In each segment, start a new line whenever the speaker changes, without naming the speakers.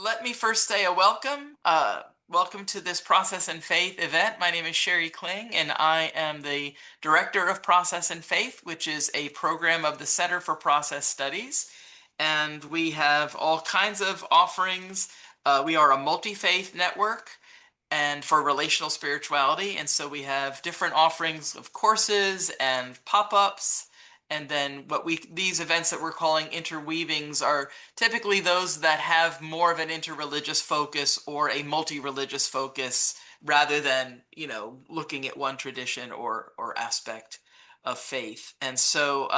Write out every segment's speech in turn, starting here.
Let me first say a welcome. Welcome to this Process and Faith event. My name is Sheri Kling, and I am the Director of Process and Faith, which is a program of the Center for Process Studies. And we have all kinds of offerings. We are a multi-faith network and for relational spirituality. And so we have different offerings of courses and pop-ups. And then these events that we're calling interweavings are typically those that have more of an interreligious focus or a multi-religious focus rather than, looking at one tradition or aspect of faith. And so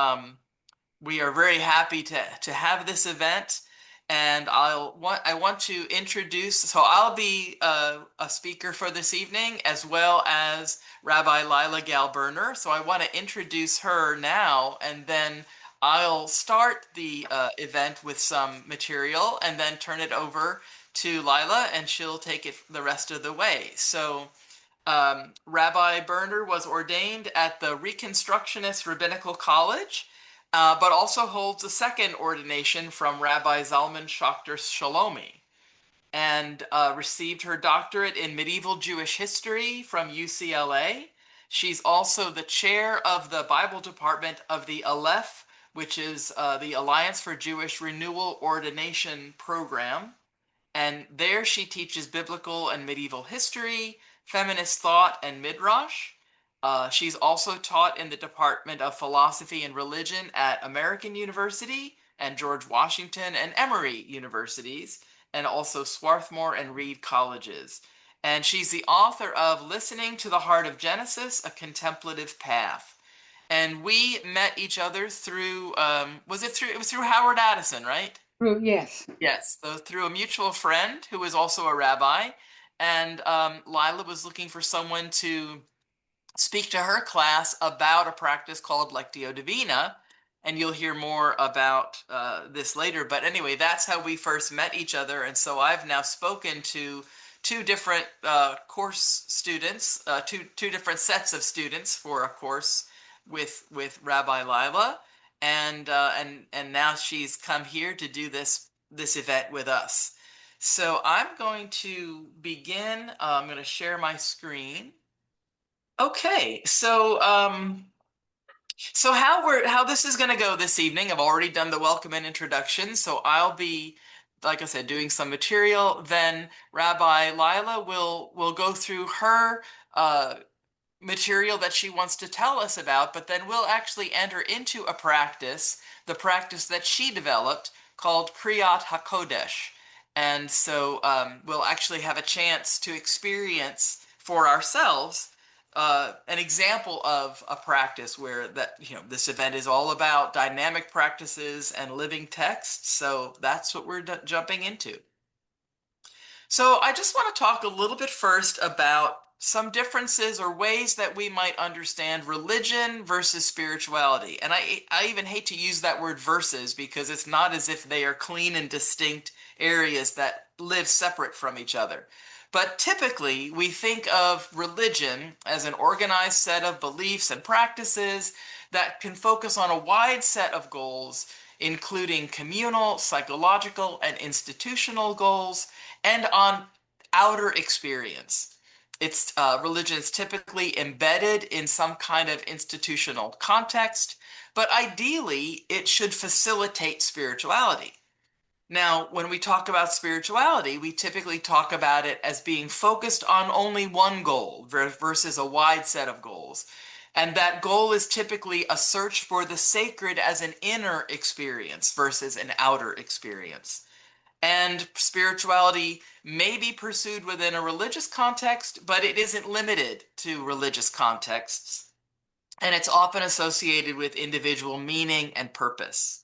we are very happy to have this event. And I want to introduce, so I'll be a speaker for this evening as well as Rabbi Leila Berner. So I want to introduce her now, and then I'll start the event with some material and then turn it over to Lila, and she'll take it the rest of the way. So Rabbi Berner was ordained at the Reconstructionist Rabbinical College, but also holds a second ordination from Rabbi Zalman Schachter Shalomi, and received her doctorate in medieval Jewish history from UCLA. She's also the chair of the Bible department of the Aleph, which is the Alliance for Jewish Renewal Ordination Program. And there she teaches biblical and medieval history, feminist thought, and midrash. She's also taught in the Department of Philosophy and Religion at American University and George Washington and Emory universities, and also Swarthmore and Reed colleges. And she's the author of Listening to the Heart of Genesis, A Contemplative Path. And we met each other through, it was through Howard Addison, right?
Yes.
Yes, so through a mutual friend who is also a rabbi, and Lila was looking for someone to speak to her class about a practice called lectio divina, and you'll hear more about this later. But anyway, that's how we first met each other, and so I've now spoken to two different course students, two different sets of students for a course with Rabbi Lila, and now she's come here to do this event with us. So I'm going to begin. I'm going to share my screen. Okay, so how this is going to go this evening? I've already done the welcome and introduction, so I'll be, like I said, doing some material. Then Rabbi Lila will go through her material that she wants to tell us about, but then we'll actually enter into a practice, the practice that she developed called Kriat Hakodesh. And so we'll actually have a chance to experience for ourselves an example of a practice where this event is all about dynamic practices and living texts. So that's what we're jumping into. So I just want to talk a little bit first about some differences or ways that we might understand religion versus spirituality. And I even hate to use that word versus because it's not as if they are clean and distinct areas that live separate from each other. But typically, we think of religion as an organized set of beliefs and practices that can focus on a wide set of goals, including communal, psychological, and institutional goals, and on outer experience. It's religion is typically embedded in some kind of institutional context, but ideally it should facilitate spirituality. Now, when we talk about spirituality, we typically talk about it as being focused on only one goal versus a wide set of goals. And that goal is typically a search for the sacred as an inner experience versus an outer experience. And spirituality may be pursued within a religious context, but it isn't limited to religious contexts. And it's often associated with individual meaning and purpose.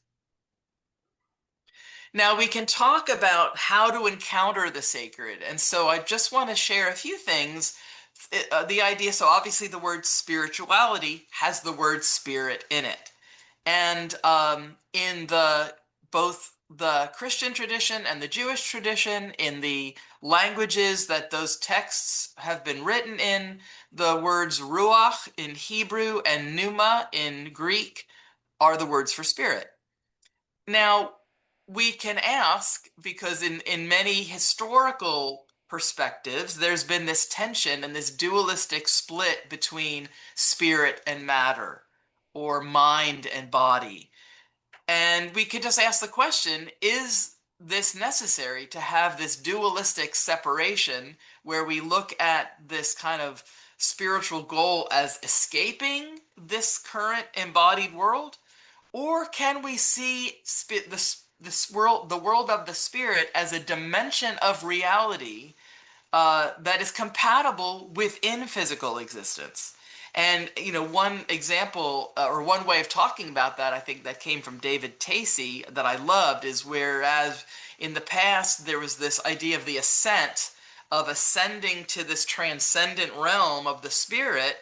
Now, we can talk about how to encounter the sacred. And so I just want to share a few things. The idea, so obviously the word spirituality has the word spirit in it. And in both the Christian tradition and the Jewish tradition, in the languages that those texts have been written in, the words ruach in Hebrew and pneuma in Greek are the words for spirit. Now, we can ask, because in many historical perspectives, there's been this tension and this dualistic split between spirit and matter, or mind and body. And we could just ask the question, is this necessary to have this dualistic separation where we look at this kind of spiritual goal as escaping this current embodied world? Or can we see this world, the world of the spirit, as a dimension of reality that is compatible within physical existence? And one example or one way of talking about that, I think that came from David Tacey that I loved, is whereas in the past there was this idea of the ascent, of ascending to this transcendent realm of the spirit.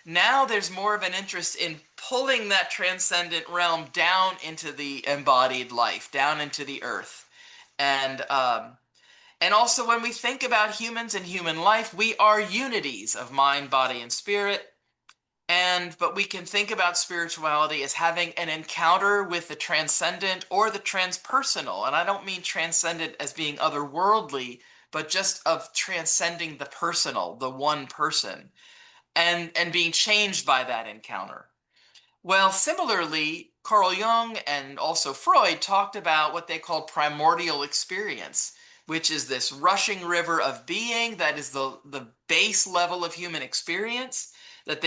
Now there's more of an interest in pulling that transcendent realm down into the embodied life, down into the earth. And also, when we think about humans and human life, we are unities of mind, body, and spirit. But we can think about spirituality as having an encounter with the transcendent or the transpersonal. And I don't mean transcendent as being otherworldly, but just of transcending the personal, the one person, and being changed by that encounter. Well, similarly, Carl Jung and also Freud talked about what they called primordial experience, which is this rushing river of being that is the base level of human experience, that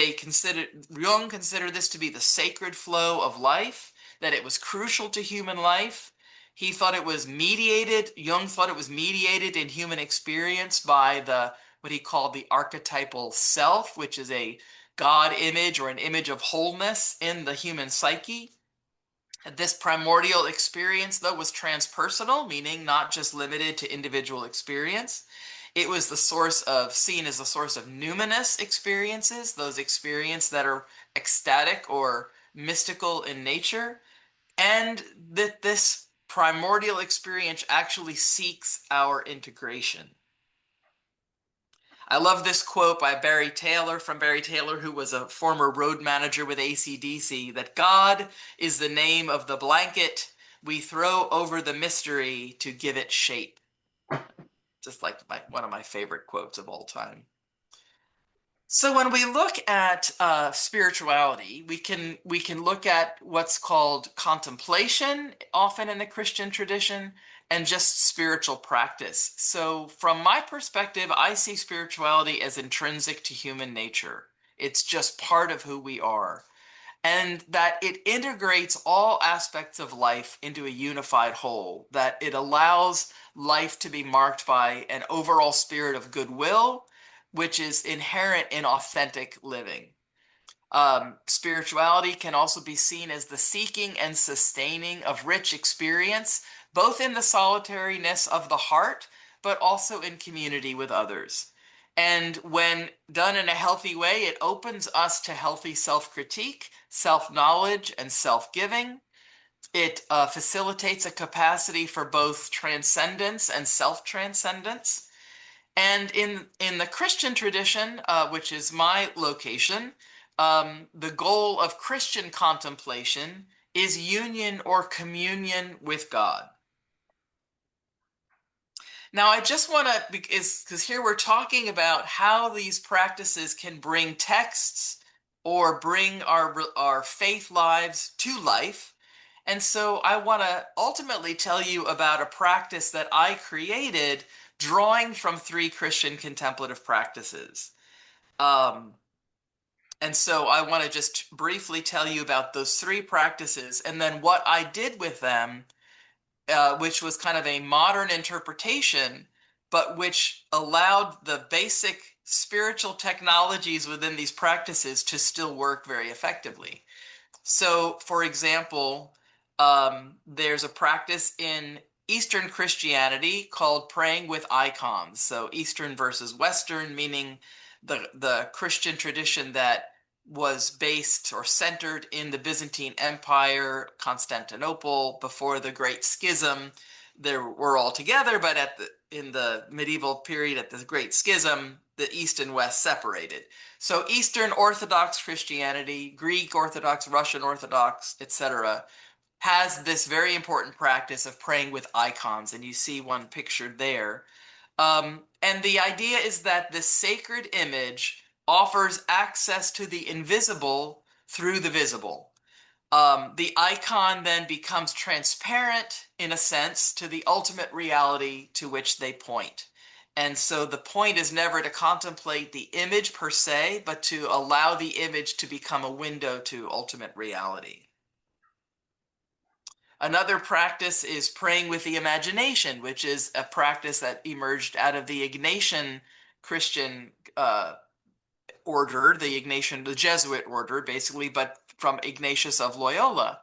Jung considered this to be the sacred flow of life, that it was crucial to human life. He thought it was mediated, Jung thought it was mediated in human experience by what he called the archetypal self, which is a God image or an image of wholeness in the human psyche. This primordial experience, though, was transpersonal, meaning not just limited to individual experience. It was seen as the source of numinous experiences, those experiences that are ecstatic or mystical in nature, and that this primordial experience actually seeks our integration. I love this quote by Barry Taylor, who was a former road manager with AC/DC, that God is the name of the blanket we throw over the mystery to give it shape. Just like one of my favorite quotes of all time. So when we look at spirituality, we can look at what's called contemplation, often in the Christian tradition, and just spiritual practice. So from my perspective, I see spirituality as intrinsic to human nature. It's just part of who we are, and that it integrates all aspects of life into a unified whole, that it allows life to be marked by an overall spirit of goodwill, which is inherent in authentic living. Spirituality can also be seen as the seeking and sustaining of rich experience, both in the solitariness of the heart, but also in community with others. And when done in a healthy way, it opens us to healthy self-critique, self-knowledge, and self-giving. It facilitates a capacity for both transcendence and self-transcendence. And in the Christian tradition, which is my location, the goal of Christian contemplation is union or communion with God. Now, I just want to, because here we're talking about how these practices can bring texts or bring our faith lives to life. And so I want to ultimately tell you about a practice that I created drawing from 3 Christian contemplative practices. And so I want to just briefly tell you about those 3 practices and then what I did with them, which was kind of a modern interpretation, but which allowed the basic spiritual technologies within these practices to still work very effectively. So, for example, there's a practice in Eastern Christianity called praying with icons. So Eastern versus Western, meaning the Christian tradition that was based or centered in the Byzantine Empire, Constantinople, before the Great Schism. They were all together, but in the medieval period, at the Great Schism, the East and West separated. So Eastern Orthodox Christianity, Greek Orthodox, Russian Orthodox, etc., has this very important practice of praying with icons, and you see one pictured there. And the idea is that this sacred image offers access to the invisible through the visible. The icon then becomes transparent, in a sense, to the ultimate reality to which they point. And so the point is never to contemplate the image per se, but to allow the image to become a window to ultimate reality. Another practice is praying with the imagination, which is a practice that emerged out of the Ignatian Christian order, the Jesuit order, basically, but from Ignatius of Loyola.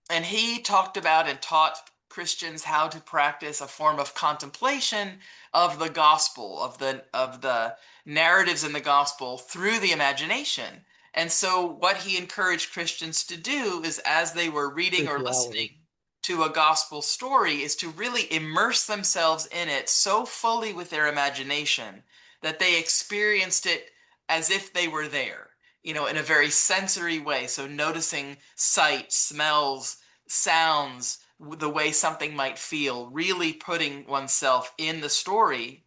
And he talked about and taught Christians how to practice a form of contemplation of the gospel, of the narratives in the gospel through the imagination. And so what he encouraged Christians to do is, as they were reading or listening
Spirituality.
to a gospel story, is to really immerse themselves in it so fully with their imagination that they experienced it as if they were there, in a very sensory way. So noticing sight, smells, sounds, the way something might feel, really putting oneself in the story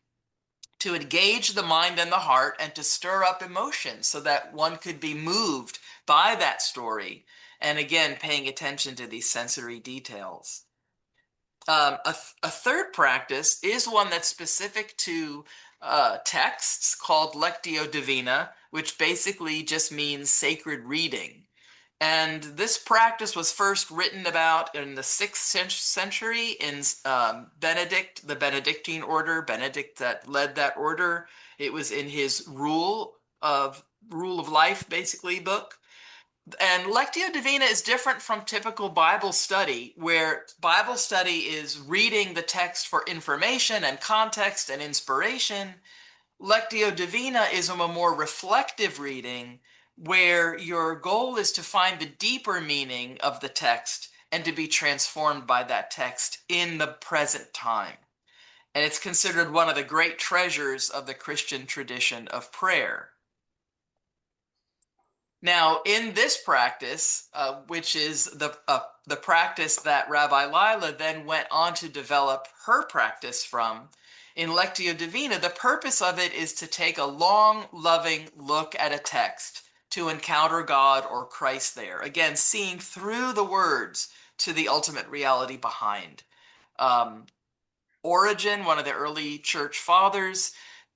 to engage the mind and the heart and to stir up emotion so that one could be moved by that story. And again, paying attention to these sensory details. A third practice is one that's specific to texts called lectio divina, which basically just means sacred reading. And this practice was first written about in the 6th century in the Benedictine order, Benedict that led that order. It was in his Rule of Life, basically, book. And Lectio Divina is different from typical Bible study, where Bible study is reading the text for information and context and inspiration. Lectio Divina is a more reflective reading where your goal is to find the deeper meaning of the text and to be transformed by that text in the present time. And it's considered one of the great treasures of the Christian tradition of prayer. Now, in this practice, which is the practice that Rabbi Leila then went on to develop her practice from, in Lectio Divina, the purpose of it is to take a long, loving look at a text to encounter God or Christ there. Again, seeing through the words to the ultimate reality behind. Um, Origen, one of the early church fathers,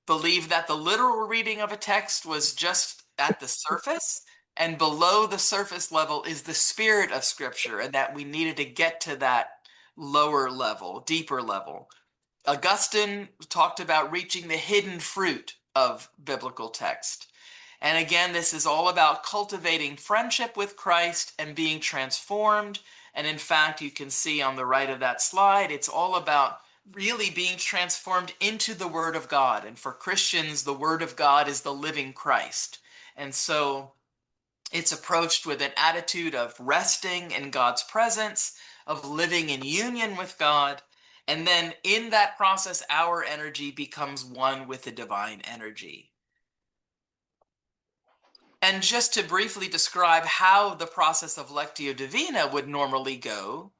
believed that the literal reading of a text was just at the surface, and below the surface level is the spirit of Scripture, and that we needed to get to that lower level, deeper level. Augustine talked about reaching the hidden fruit of biblical text. And again, this is all about cultivating friendship with Christ and being transformed. And in fact, you can see on the right of that slide, it's all about really being transformed into the Word of God. And for Christians, the Word of God is the living Christ. And so it's approached with an attitude of resting in God's presence, of living in union with God. And then in that process, our energy becomes one with the divine energy. And just to briefly describe how the process of Lectio Divina would normally go,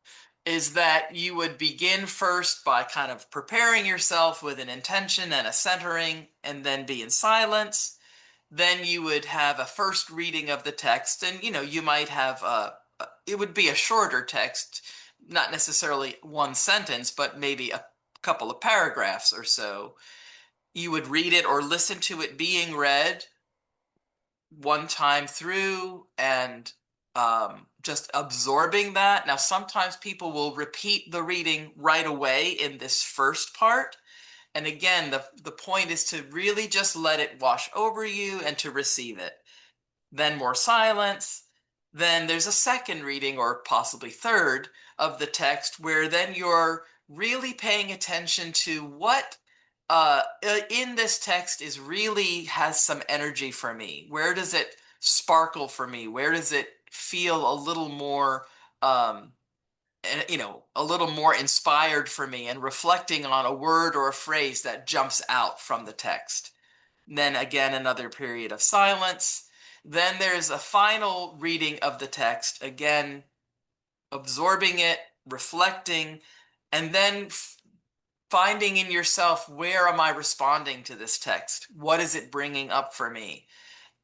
is that you would begin first by kind of preparing yourself with an intention and a centering, and then be in silence. Then you would have a first reading of the text, and you might have it would be a shorter text, not necessarily one sentence, but maybe a couple of paragraphs or so. You would read it or listen to it being read one time through and just absorbing that. Now, sometimes people will repeat the reading right away in this first part. And again, the point is to really just let it wash over you and to receive it. Then more silence. Then there's a second reading, or possibly third, of the text where then you're really paying attention to what in this text is really has some energy for me. Where does it sparkle for me? Where does it feel a little more, um, a little more inspired for me, and reflecting on a word or a phrase that jumps out from the text? Then again, another period of silence. Then there's a final reading of the text, again, absorbing it, reflecting, and then finding in yourself, where am I responding to this text? What is it bringing up for me?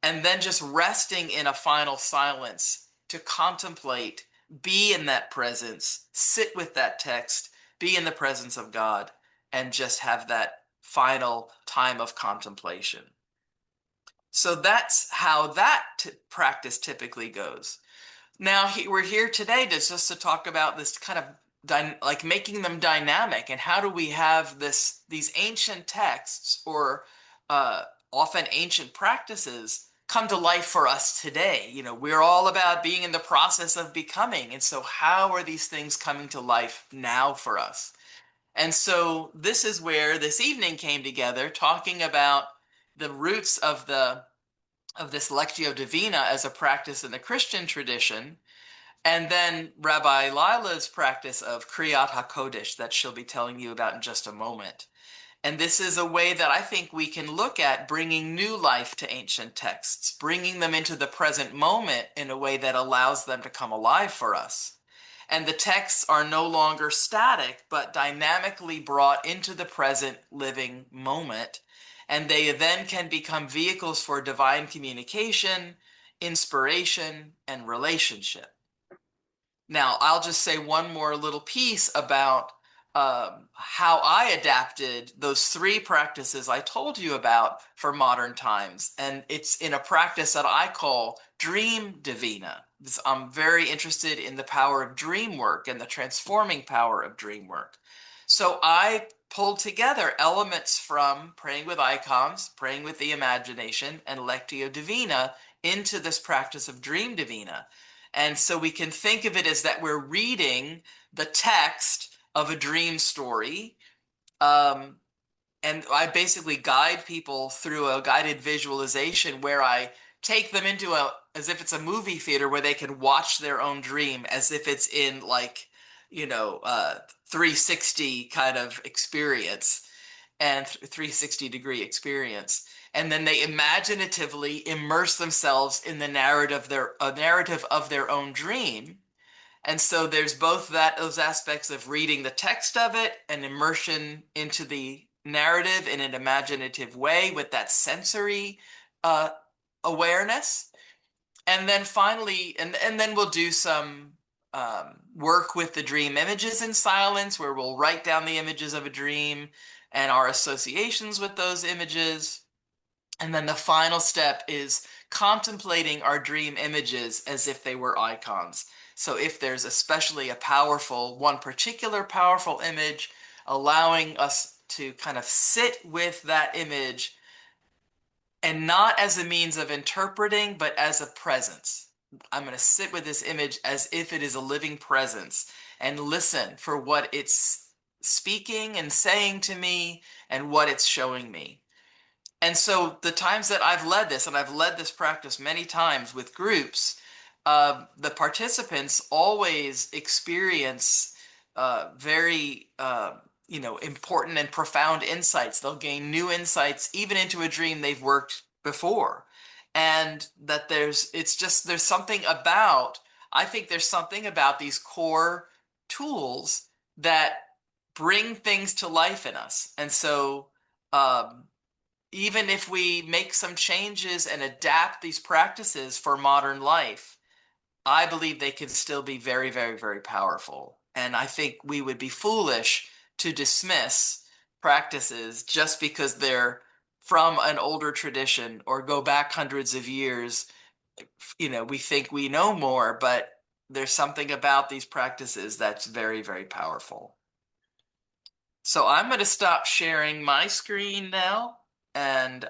And then just resting in a final silence to contemplate, be in that presence, sit with that text, be in the presence of God, and just have that final time of contemplation. So that's how that practice typically goes. Now, we're here today just to talk about this kind of like making them dynamic, and how do we have these ancient texts, or often ancient practices, come to life for us today. We're all about being in the process of becoming, and so how are these things coming to life now for us? And so this is where this evening came together, talking about the roots of this lectio divina as a practice in the Christian tradition, and then Rabbi Leila's practice of Kriat Hakodesh that she'll be telling you about in just a moment. And this is a way that I think we can look at bringing new life to ancient texts, bringing them into the present moment in a way that allows them to come alive for us. And the texts are no longer static, but dynamically brought into the present living moment. And they then can become vehicles for divine communication, inspiration, and relationship. Now, I'll just say one more little piece about how I adapted those three practices I told you about for modern times. And it's in a practice that I call dream divina. I'm very interested in the power of dream work and the transforming power of dream work. So I pulled together elements from praying with icons, praying with the imagination, and lectio divina into this practice of dream divina. And so we can think of it as that we're reading the text of a dream story. And I basically guide people through a guided visualization where I take them into as if it's a movie theater where they can watch their own dream as if it's in 360 kind of experience, and 360-degree experience. And then they imaginatively immerse themselves in the narrative of their own dream. And so there's both those aspects of reading the text of it and immersion into the narrative in an imaginative way with that sensory awareness. And then finally, and then we'll do some work with the dream images in silence, where we'll write down the images of a dream and our associations with those images. And then the final step is contemplating our dream images as if they were icons. So if there's especially one particular powerful image, allowing us to kind of sit with that image, and not as a means of interpreting, but as a presence. I'm going to sit with this image as if it is a living presence and listen for what it's speaking and saying to me and what it's showing me. And so the times that I've led this, and I've led this practice many times with groups, the participants always experience very important and profound insights. They'll gain new insights even into a dream they've worked before. And that I think there's something about these core tools that bring things to life in us. And so even if we make some changes and adapt these practices for modern life, I believe they can still be very, very, very powerful. And I think we would be foolish to dismiss practices just because they're from an older tradition or go back hundreds of years. We think we know more, but there's something about these practices that's very, very powerful. So I'm going to stop sharing my screen now and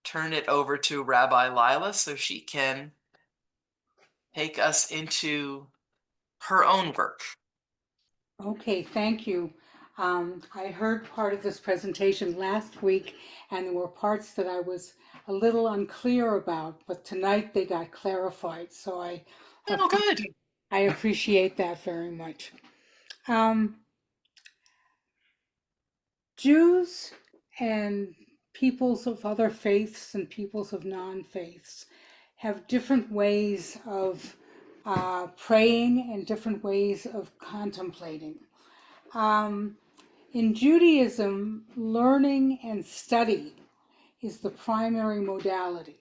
turn it over to Rabbi Leila so she can take us into her own work.
Okay, thank you. I heard part of this presentation last week, and there were parts that I was a little unclear about, but tonight they got clarified, so
Oh, good.
I appreciate that very much. Jews and peoples of other faiths and peoples of non-faiths have different ways of praying, and different ways of contemplating. In Judaism, learning and study is the primary modality.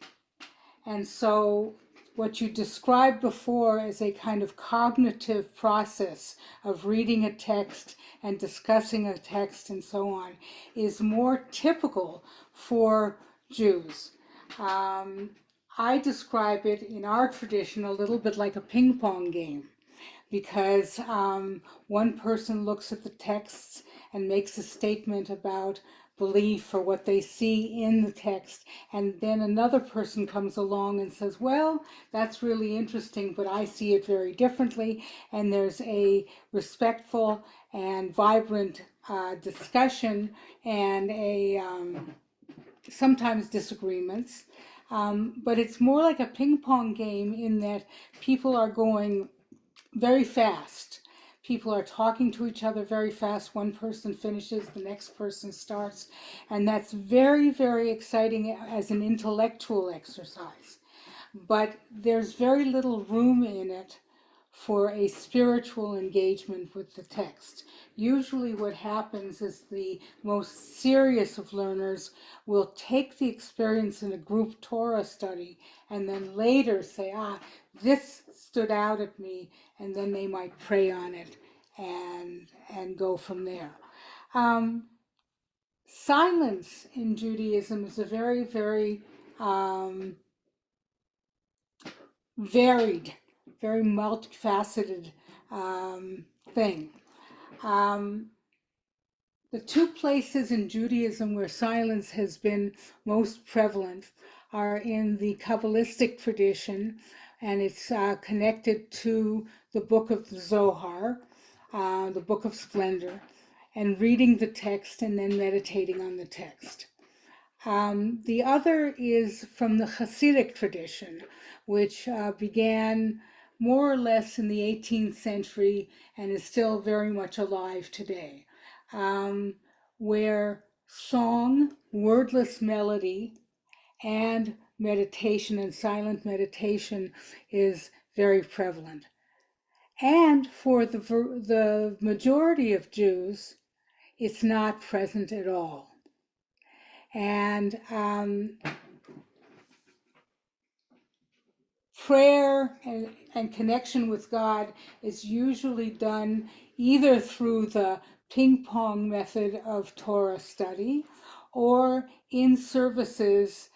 And so what you described before as a kind of cognitive process of reading a text and discussing a text and so on is more typical for Jews. I describe it in our tradition a little bit like a ping pong game, because one person looks at the texts and makes a statement about belief or what they see in the text, and then another person comes along and says, well, that's really interesting, but I see it very differently, and there's a respectful and vibrant discussion and a sometimes disagreements, but it's more like a ping pong game in that people are going very fast. People are talking to each other very fast. One person finishes, the next person starts. And that's very, very exciting as an intellectual exercise. But there's very little room in it for a spiritual engagement with the text. Usually what happens is the most serious of learners will take the experience in a group Torah study and then later say, this stood out at me, and then they might pray on it and go from there. Silence in Judaism is a very, very varied, very multifaceted thing. The two places in Judaism where silence has been most prevalent are in the Kabbalistic tradition, and it's connected to the book of the Zohar, the book of splendor, and reading the text and then meditating on the text. The other is from the Hasidic tradition, which began more or less in the 18th century and is still very much alive today, where song, wordless melody, and meditation and silent meditation is very prevalent. And for the majority of Jews, it's not present at all. And prayer and connection with God is usually done either through the ping pong method of Torah study or in services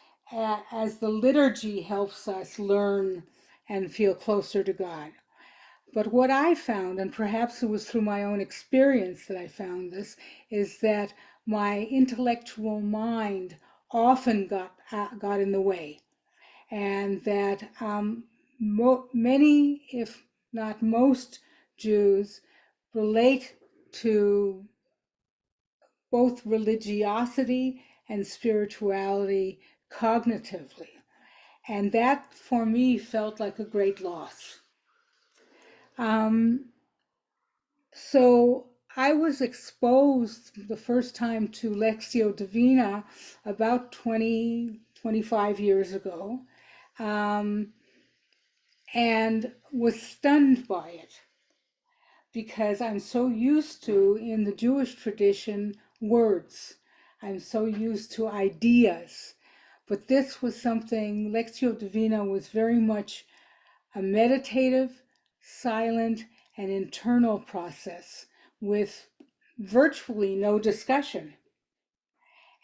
as the liturgy helps us learn and feel closer to God. But what I found, and perhaps it was through my own experience that I found this, is that my intellectual mind often got in the way, and that many, if not most, Jews relate to both religiosity and spirituality cognitively. And that, for me, felt like a great loss. So I was exposed the first time to lectio divina about 25 years ago, and was stunned by it, because I'm so used to, in the Jewish tradition, words. I'm so used to ideas. But this was something, lectio divina was very much a meditative, silent, and internal process with virtually no discussion.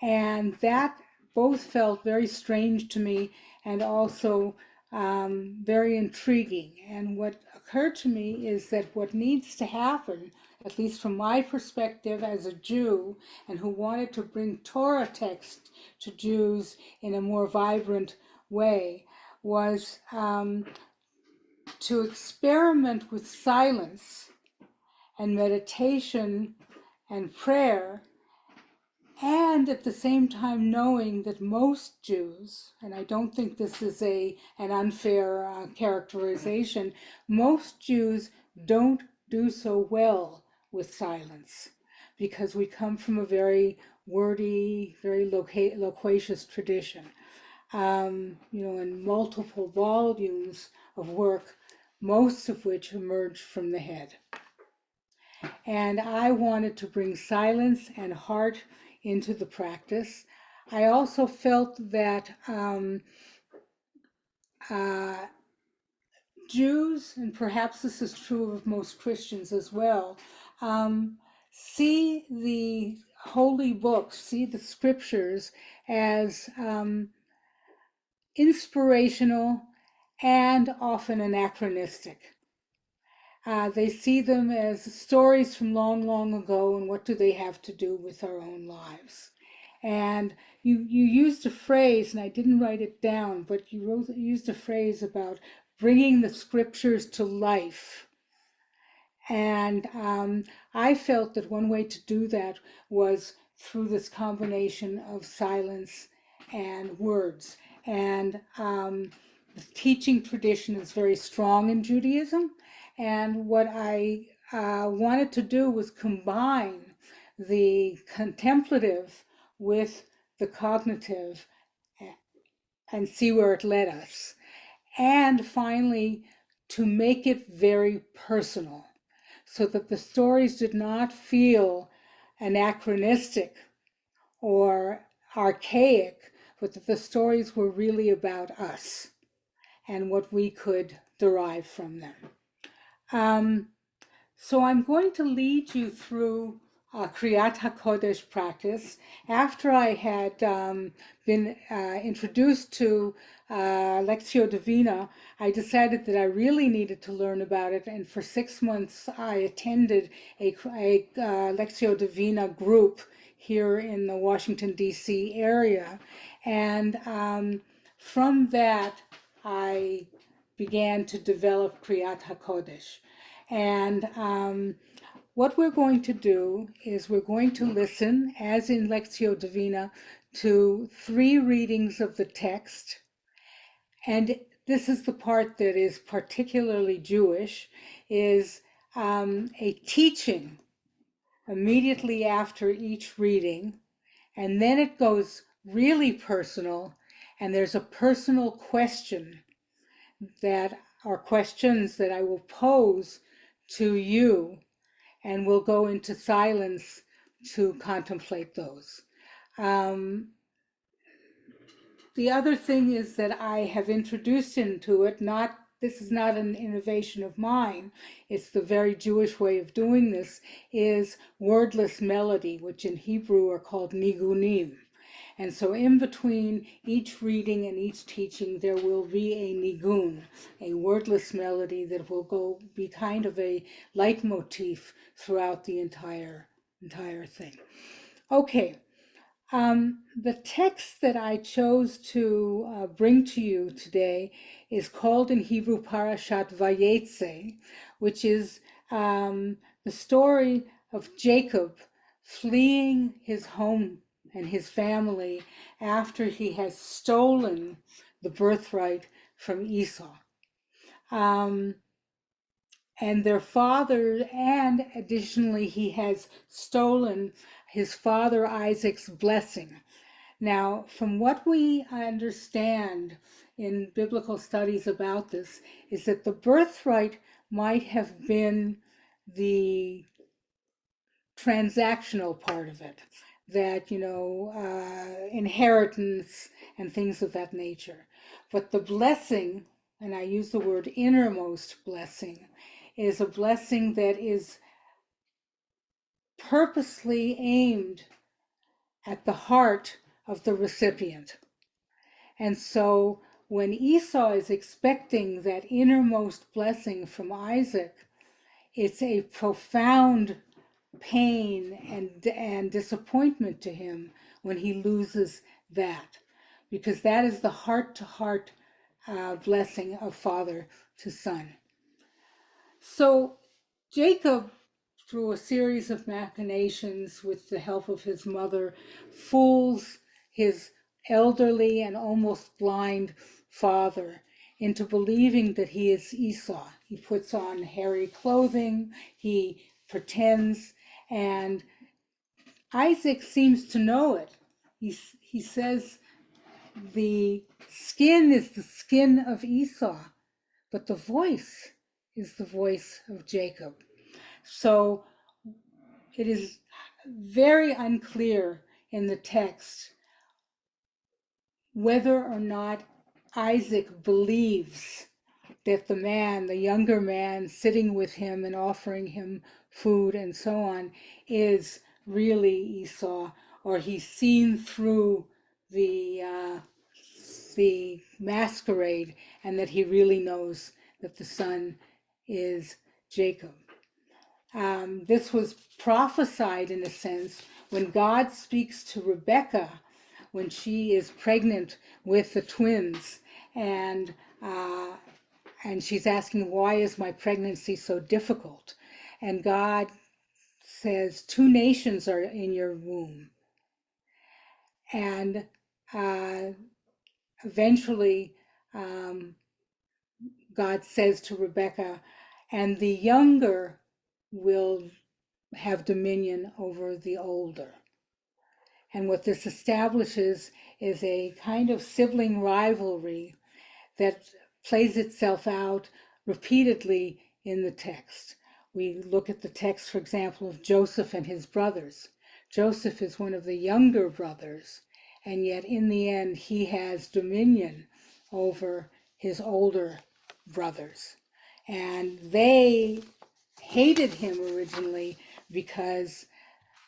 And that both felt very strange to me and also very intriguing. And what occurred to me is that what needs to happen, at least from my perspective as a Jew and who wanted to bring Torah text to Jews in a more vibrant way, was to experiment with silence and meditation and prayer, and at the same time knowing that most Jews, and I don't think this is an unfair characterization, most Jews don't do so well with silence, because we come from a very wordy, very loquacious tradition. In multiple volumes of work most of which emerge from the head. And I wanted to bring silence and heart into the practice. I also felt that Jews, and perhaps this is true of most Christians as well, see the holy books, see the scriptures as inspirational and often anachronistic. They see them as stories from long, long ago, and what do they have to do with our own lives? And you used a phrase, and I didn't write it down, but you used a phrase about bringing the scriptures to life. And I felt that one way to do that was through this combination of silence and words. And the teaching tradition is very strong in Judaism. And what I wanted to do was combine the contemplative with the cognitive and see where it led us. And finally, to make it very personal, so that the stories did not feel anachronistic or archaic, but that the stories were really about us and what we could derive from them. So I'm going to lead you through Kriat Hakodesh practice. After I had been introduced to lectio divina, I decided that I really needed to learn about it, and for 6 months I attended a lectio divina group here in the Washington, D.C. area, and from that I began to develop Kriat Hakodesh. And what we're going to do is we're going to listen, as in lectio divina, to 3 readings of the text. And this is the part that is particularly Jewish, is a teaching immediately after each reading. And then it goes really personal, and there's a personal question that are questions that I will pose to you, and we'll go into silence to contemplate those. The other thing is that I have introduced into it, this is not an innovation of mine, it's the very Jewish way of doing this, is wordless melody, which in Hebrew are called nigunim. And so in between each reading and each teaching, there will be a nigun, a wordless melody that will be kind of a leitmotif throughout the entire thing. Okay, the text that I chose to bring to you today is called in Hebrew Parashat Vayetze, which is the story of Jacob fleeing his home and his family after he has stolen the birthright from Esau. And their father, and additionally he has stolen his father Isaac's blessing. Now, from what we understand in biblical studies about this, is that the birthright might have been the transactional part of it, that, inheritance and things of that nature. But the blessing, and I use the word innermost blessing, is a blessing that is purposely aimed at the heart of the recipient. And so when Esau is expecting that innermost blessing from Isaac, it's a profound pain and disappointment to him when he loses that, because that is the heart-to-heart blessing of father to son. So Jacob, through a series of machinations with the help of his mother, fools his elderly and almost blind father into believing that he is Esau. He puts on hairy clothing, he pretends, and Isaac seems to know it. He says the skin is the skin of Esau, but the voice is the voice of Jacob. So it is very unclear in the text whether or not Isaac believes that the man, the younger man sitting with him and offering him food and so on, is really Esau, or he's seen through the masquerade, and that he really knows that the son is Jacob. This was prophesied in a sense when God speaks to Rebekah when she is pregnant with the twins, and she's asking, why is my pregnancy so difficult? And God says, 2 nations are in your womb. And eventually God says to Rebekah, and the younger will have dominion over the older. And what this establishes is a kind of sibling rivalry that plays itself out repeatedly in the text. We look at the text, for example, of Joseph and his brothers. Joseph is one of the younger brothers, and yet in the end he has dominion over his older brothers. And they hated him originally because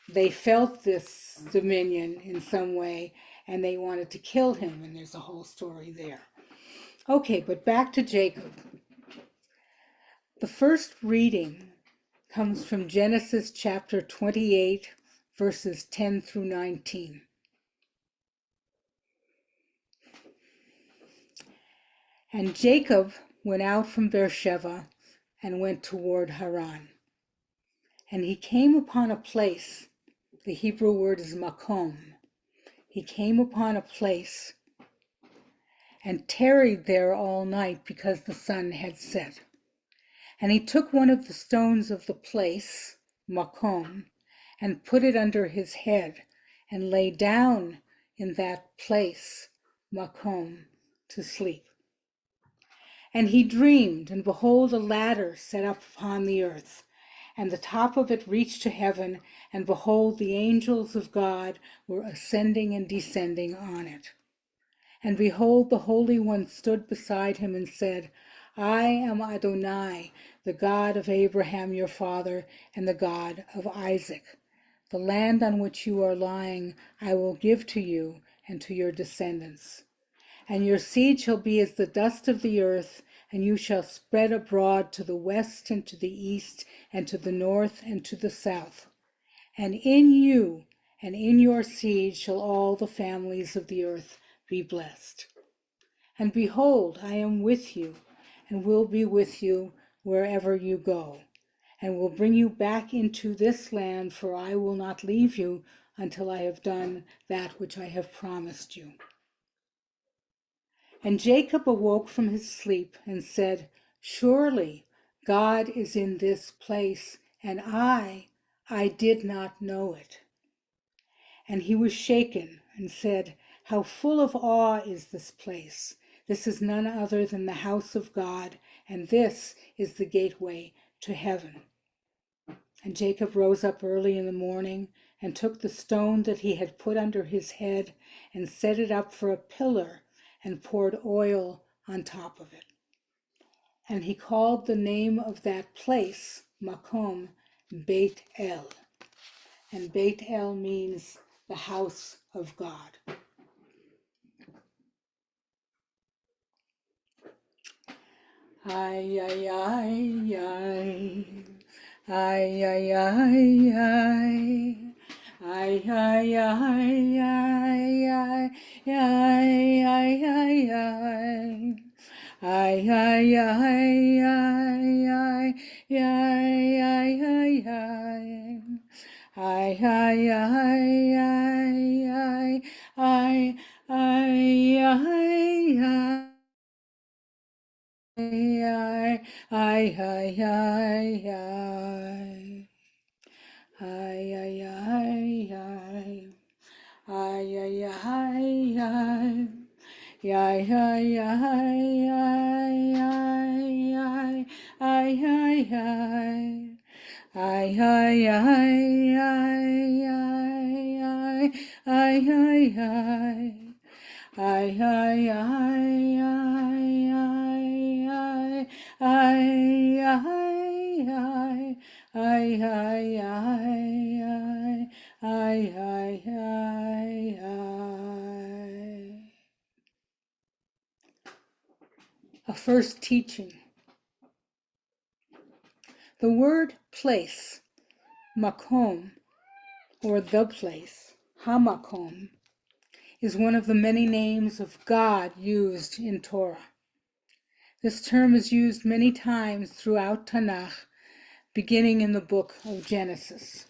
they felt this dominion in some way, and they wanted to kill him, and there's a whole story there. Okay, but back to Jacob. The first reading comes from Genesis chapter 28, verses 10 through 19. And Jacob went out from Beersheba and went toward Haran. And he came upon a place, the Hebrew word is makom. He came upon a place and tarried there all night because the sun had set. And he took one of the stones of the place, makom, and put it under his head, and lay down in that place, makom, to sleep. And he dreamed, and behold, a ladder set up upon the earth, and the top of it reached to heaven, and behold, the angels of God were ascending and descending on it. And behold, the Holy One stood beside him and said, I am Adonai, the God of Abraham your father, and the God of Isaac. The land on which you are lying I will give to you and to your descendants. And your seed shall be as the dust of the earth, and you shall spread abroad to the west and to the east, and to the north and to the south. And in you and in your seed shall all the families of the earth be blessed. And behold, I am with you, and will be with you wherever you go, and will bring you back into this land, for I will not leave you until I have done that which I have promised you. And Jacob awoke from his sleep and said, Surely God is in this place, and I did not know it. And he was shaken and said, How full of awe is this place! This is none other than the house of God, and this is the gateway to heaven. And Jacob rose up early in the morning and took the stone that he had put under his head and set it up for a pillar and poured oil on top of it. And he called the name of that place, Makom, Beit El. And Beit El means the house of God. Ay, ay, ay, ay. Ay, ay, ay, ay. Ay, ay, ay, ay, ay. Ay, ay, ay, ay. Ay, ay, ay, ay, ay. Ay, ay, ay, ay. Ay, ay, ay, ay, ay. Ay, ay, ay, ay. Ay, ay, ay, ay, ay. Ay, ay, ay, ay. Ay, ay, ay, ay. Ay, ay, ay, ay, ay, ay. Ay, A first teaching. The word place, makom, or the place, hamakom, is one of the many names of God used in Torah. This term is used many times throughout Tanakh, beginning in the book of Genesis.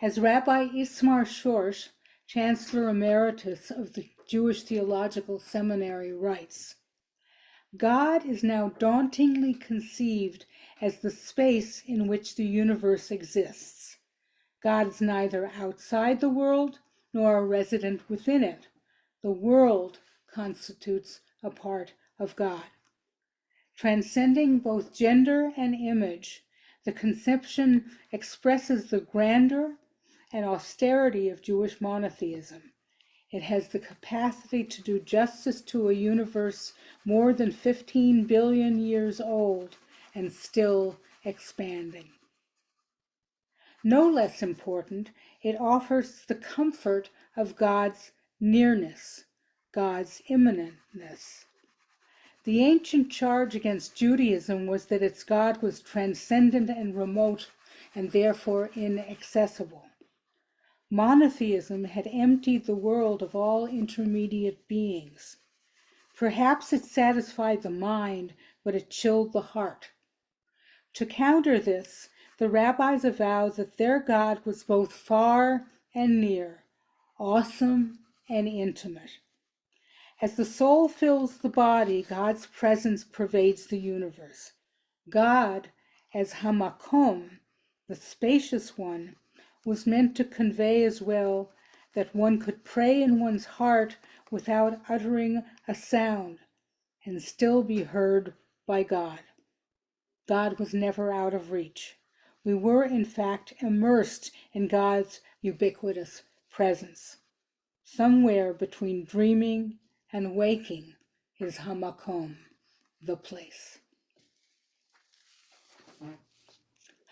As Rabbi Ismar Shorsh, Chancellor Emeritus of the Jewish Theological Seminary, writes, God is now dauntingly conceived as the space in which the universe exists. God is neither outside the world nor a resident within it. The world constitutes a part of God. Transcending both gender and image, the conception expresses the grandeur and austerity of Jewish monotheism. It has the capacity to do justice to a universe more than 15 billion years old and still expanding. No less important, it offers the comfort of God's nearness, God's immanentness. The ancient charge against Judaism was that its God was transcendent and remote and therefore inaccessible. Monotheism had emptied the world of all intermediate beings. Perhaps it satisfied the mind, but it chilled the heart. To counter this, the rabbis avowed that their God was both far and near, awesome and intimate. As the soul fills the body, God's presence pervades the universe. God, as Hamakom, the spacious one, was meant to convey as well that one could pray in one's heart without uttering a sound and still be heard by God. God was never out of reach. We were, in fact, immersed in God's ubiquitous presence. Somewhere between dreaming and waking is Hamakom, the place.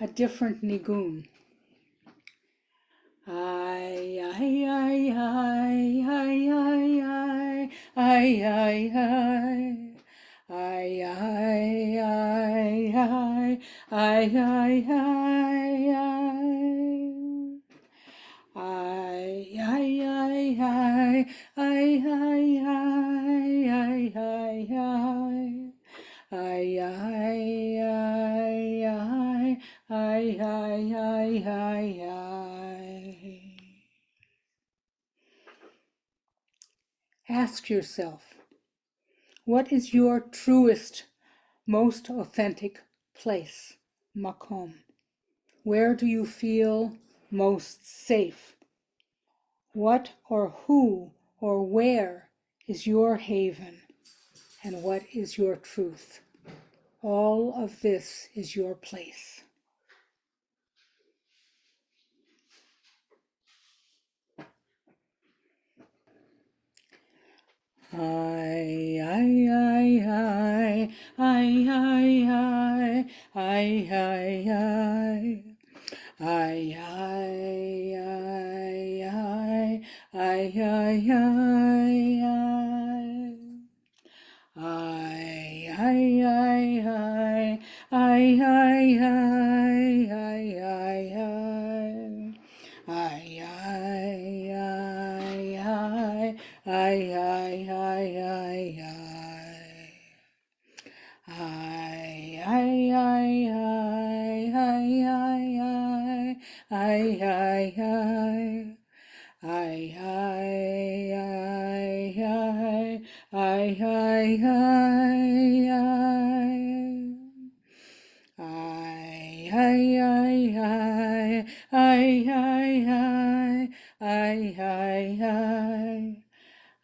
A different nigun. Ay, ay, ay, ay, ay, ay, ay, ay, ay, ay. Ay, ay, ay, ay, ay, ay, ay, ay. Ay, ay, ay, ay, ay, ay, ay, ay, ay, ay. Ay, ay, ay, ay, ay, ay, ay, ay, ay. Ask yourself, what is your truest, most authentic place, makom? Where do you feel most safe? What or who or where is your haven, and what is your truth? All of this is your place. Ay, ay, ay, ay, ay, ay, ay, ay, ay, ay. Ay, ay, ay, ay, ay, ay, ay, ay. Ay, ay, ay, ay, ay, ay, ay, ay, ay, ay. Ay, ay, ay, ay, ay, ay, ay, ay, ay. Ay, ay, ay, ay, ay, ay, ay, ay, ay, ay. Ay, ay, ay, ay, ay, ay, ay, ay. Ay, ay, ay, ay, ay, ay, ay, ay, ay, ay.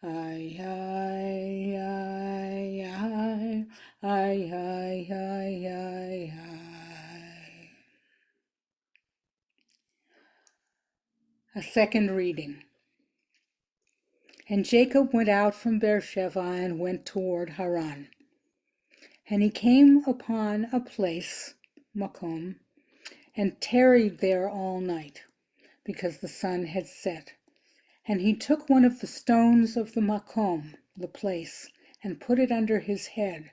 Ay, ay, ay, ay, ay, ay, ay, ay, ay. A second reading. And Jacob went out from Beersheba and went toward Haran. And he came upon a place, Makom, and tarried there all night, because the sun had set. And he took one of the stones of the Makom, the place, and put it under his head,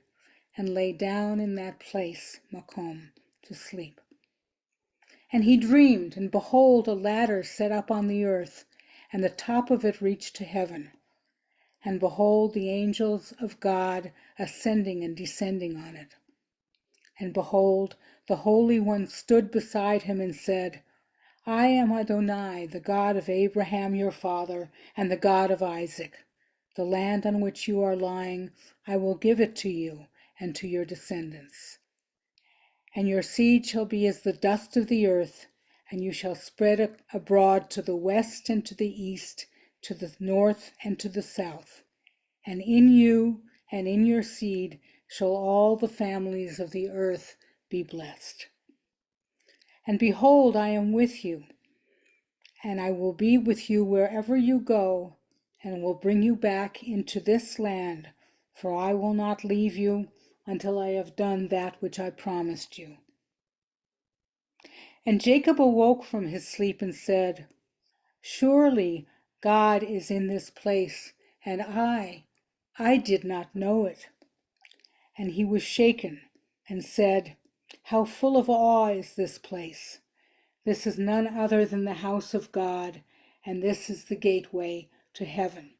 and lay down in that place, Makom, to sleep. And he dreamed, and behold, a ladder set up on the earth, and the top of it reached to heaven. And behold, the angels of God ascending and descending on it. And behold, the Holy One stood beside him and said, I am Adonai, the God of Abraham your father, and the God of Isaac. The land on which you are lying, I will give it to you and to your descendants. And your seed shall be as the dust of the earth, and you shall spread abroad to the west and to the east, to the north and to the south. And in you and in your seed shall all the families of the earth be blessed. And behold, I am with you, and I will be with you wherever you go, and will bring you back into this land, for I will not leave you until I have done that which I promised you. And Jacob awoke from his sleep and said, Surely God is in this place, and I did not know it. And he was shaken and said, How full of awe is this place! This is none other than the house of God, and this is the gateway to heaven.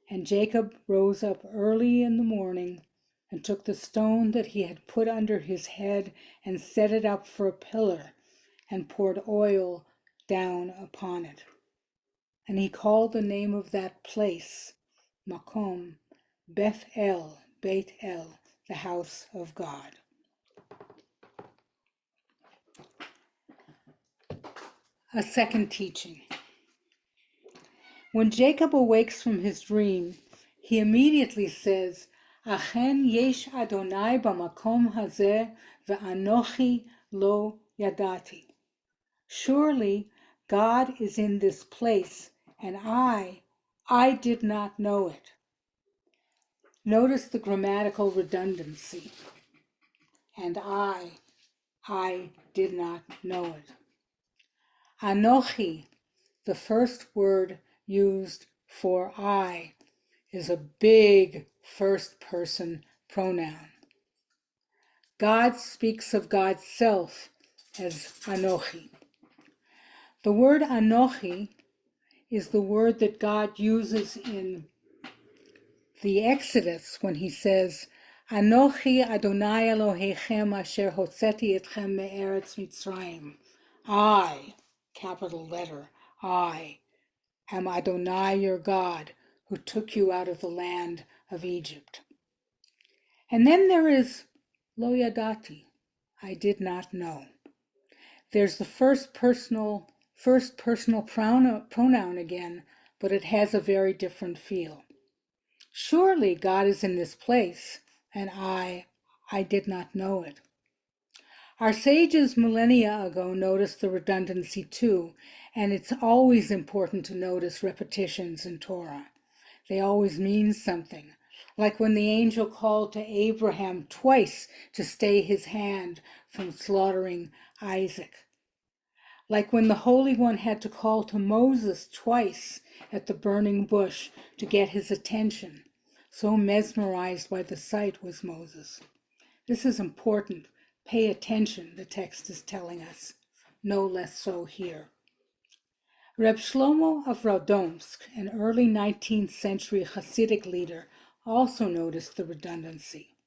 And Jacob rose up early in the morning and took the stone that he had put under his head and set it up for a pillar and poured oil down upon it. And he called the name of that place, Makom, Beth El, Beit El, the house of God. A second teaching. When Jacob awakes from his dream, he immediately says, Achen yesh Adonai b'makom hazeh ve'anochi lo yadati. Surely God is in this place, and I did not know it. Notice the grammatical redundancy. And I did not know it. Anochi, the first word used for I, is a big first-person pronoun. God speaks of God's self as Anochi. The word Anochi is the word that God uses in the Exodus when he says, Anochi Adonai Elohechem asher hotzeti etchem me'eretz Mitzrayim. I, capital letter, I am Adonai your God, who took you out of the land of Egypt. And then there is Lo Yadati, I did not know. There's the first personal pronoun again, but it has a very different feel. Surely God is in this place, and I did not know it. Our sages millennia ago noticed the redundancy too, and it's always important to notice repetitions in Torah. They always mean something, like when the angel called to Abraham twice to stay his hand from slaughtering Isaac. Like when the Holy One had to call to Moses twice at the burning bush to get his attention. So mesmerized by the sight was Moses. This is important. Pay attention, the text is telling us. No less so here. Reb Shlomo of Radomsk, an early 19th century Hasidic leader, also noticed the redundancy.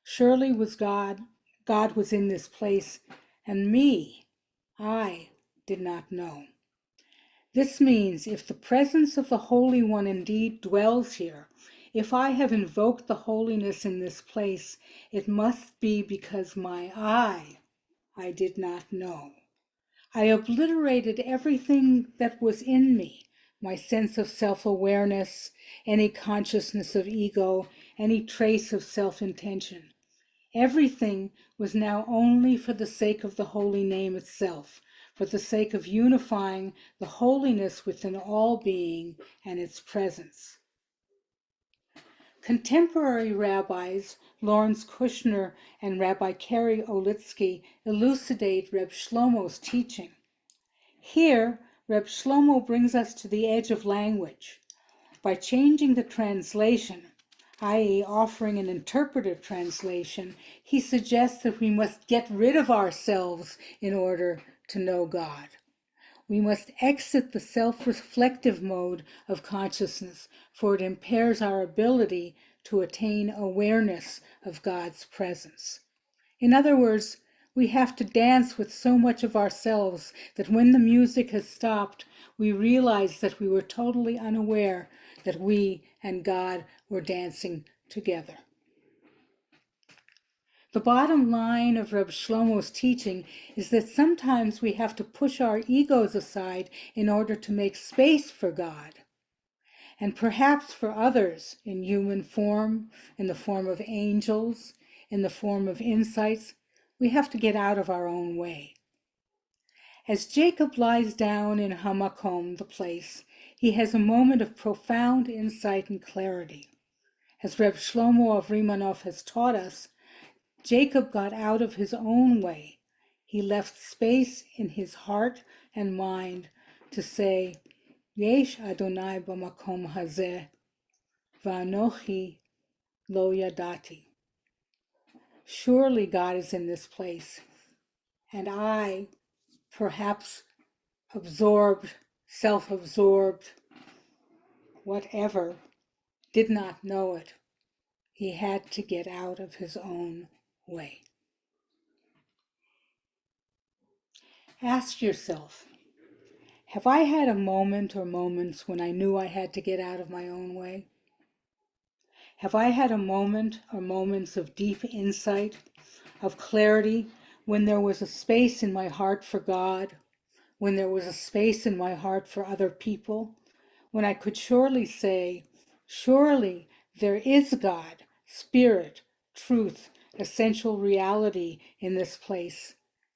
Surely God was in this place, and I did not know. This means if the presence of the Holy One indeed dwells here, if I have invoked the holiness in this place, it must be because my I did not know. I obliterated everything that was in me, my sense of self-awareness, any consciousness of ego, any trace of self-intention. Everything was now only for the sake of the holy name itself, for the sake of unifying the holiness within all being and its presence. Contemporary rabbis Lawrence Kushner and Rabbi Kari Olitsky elucidate Reb Shlomo's teaching. Here, Reb Shlomo brings us to the edge of language. By changing the translation, i.e. offering an interpretive translation, he suggests that we must get rid of ourselves in order to know God. We must exit the self-reflective mode of consciousness, for it impairs our ability to attain awareness of God's presence. In other words, we have to dance with so much of ourselves that when the music has stopped, we realize that we were totally unaware that we and God were dancing together. The bottom line of Reb Shlomo's teaching is that sometimes we have to push our egos aside in order to make space for God, and perhaps for others in human form, in the form of angels, in the form of insights. We have to get out of our own way. As Jacob lies down in Hamakom, the place, he has a moment of profound insight and clarity. As Reb Shlomo of Rimanov has taught us, Jacob got out of his own way. He left space in his heart and mind to say, Yesh Adonai b'makom hazeh, v'anochi lo yadati. Surely God is in this place, and I, perhaps absorbed, self-absorbed, whatever, did not know it. He had to get out of his own way. Ask yourself, have I had a moment or moments when I knew I had to get out of my own way? Have I had a moment or moments of deep insight, of clarity, when there was a space in my heart for God, when there was a space in my heart for other people, when I could surely say, surely there is God, spirit, truth, essential reality in this place,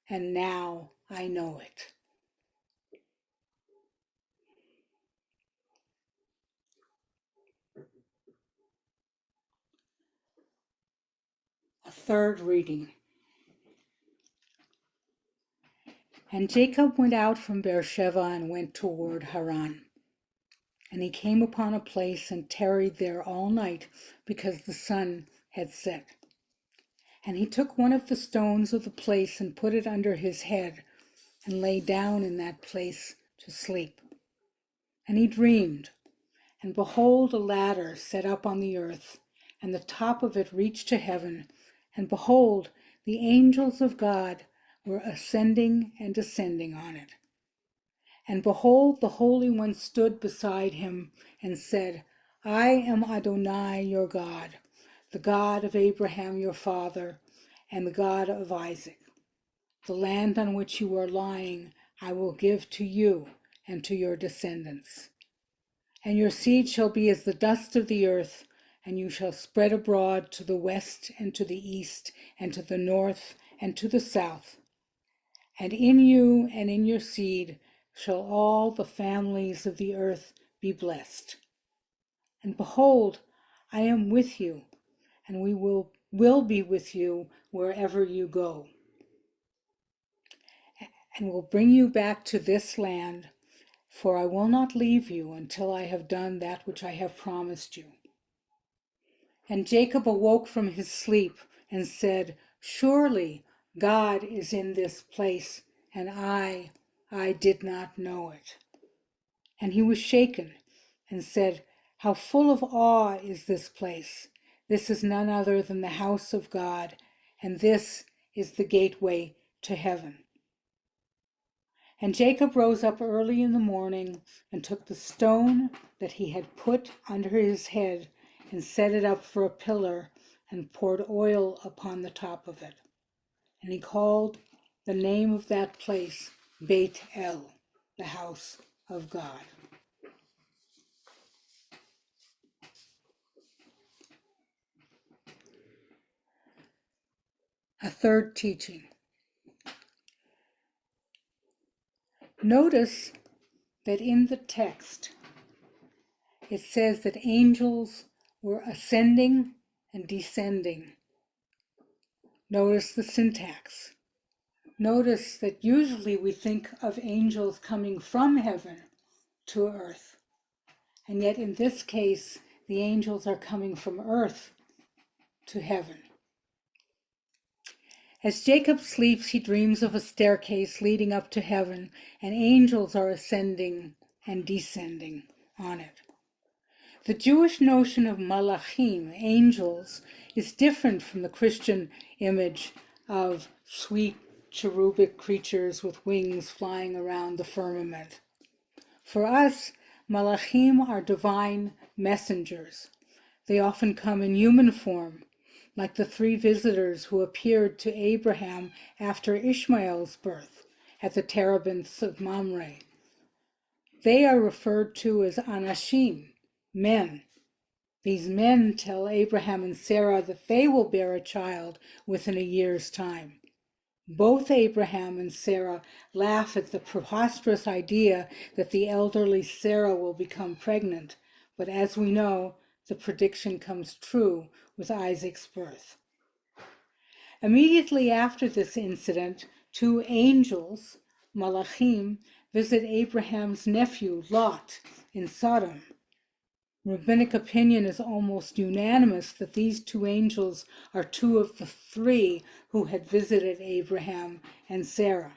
and now I know it. A third reading. And Jacob went out from Beersheba and went toward Haran. And he came upon a place and tarried there all night, because the sun had set. And he took one of the stones of the place and put it under his head, and lay down in that place to sleep. And he dreamed, and behold, a ladder set up on the earth, and the top of it reached to heaven, and behold, the angels of God were ascending and descending on it. And behold, the Holy One stood beside him and said, I am Adonai your God, the God of Abraham your father, and the God of Isaac. The land on which you are lying I will give to you and to your descendants. And your seed shall be as the dust of the earth, and you shall spread abroad to the west and to the east and to the north and to the south. And in you and in your seed shall all the families of the earth be blessed. And behold, I am with you, and we will be with you wherever you go. And will bring you back to this land, for I will not leave you until I have done that which I have promised you. And Jacob awoke from his sleep and said, surely God is in this place, and I did not know it. And he was shaken and said, how full of awe is this place. This is none other than the house of God, and this is the gateway to heaven. And Jacob rose up early in the morning and took the stone that he had put under his head and set it up for a pillar and poured oil upon the top of it. And he called the name of that place Beit El, the house of God. A third teaching. Notice that in the text it says that angels were ascending and descending. Notice the syntax. Notice that usually we think of angels coming from heaven to earth, and yet in this case the angels are coming from earth to heaven. As Jacob sleeps, he dreams of a staircase leading up to heaven, and angels are ascending and descending on it. The Jewish notion of malachim, angels, is different from the Christian image of sweet cherubic creatures with wings flying around the firmament. For us, malachim are divine messengers. They often come in human form, like the 3 visitors who appeared to Abraham after Ishmael's birth at the terebinths of Mamre. They are referred to as anashim, men. These men tell Abraham and Sarah that they will bear a child within a year's time. Both Abraham and Sarah laugh at the preposterous idea that the elderly Sarah will become pregnant, but as we know, the prediction comes true with Isaac's birth. Immediately after this incident, 2 angels, malachim, visit Abraham's nephew, Lot, in Sodom. Rabbinic opinion is almost unanimous that these 2 angels are 2 of the 3 who had visited Abraham and Sarah.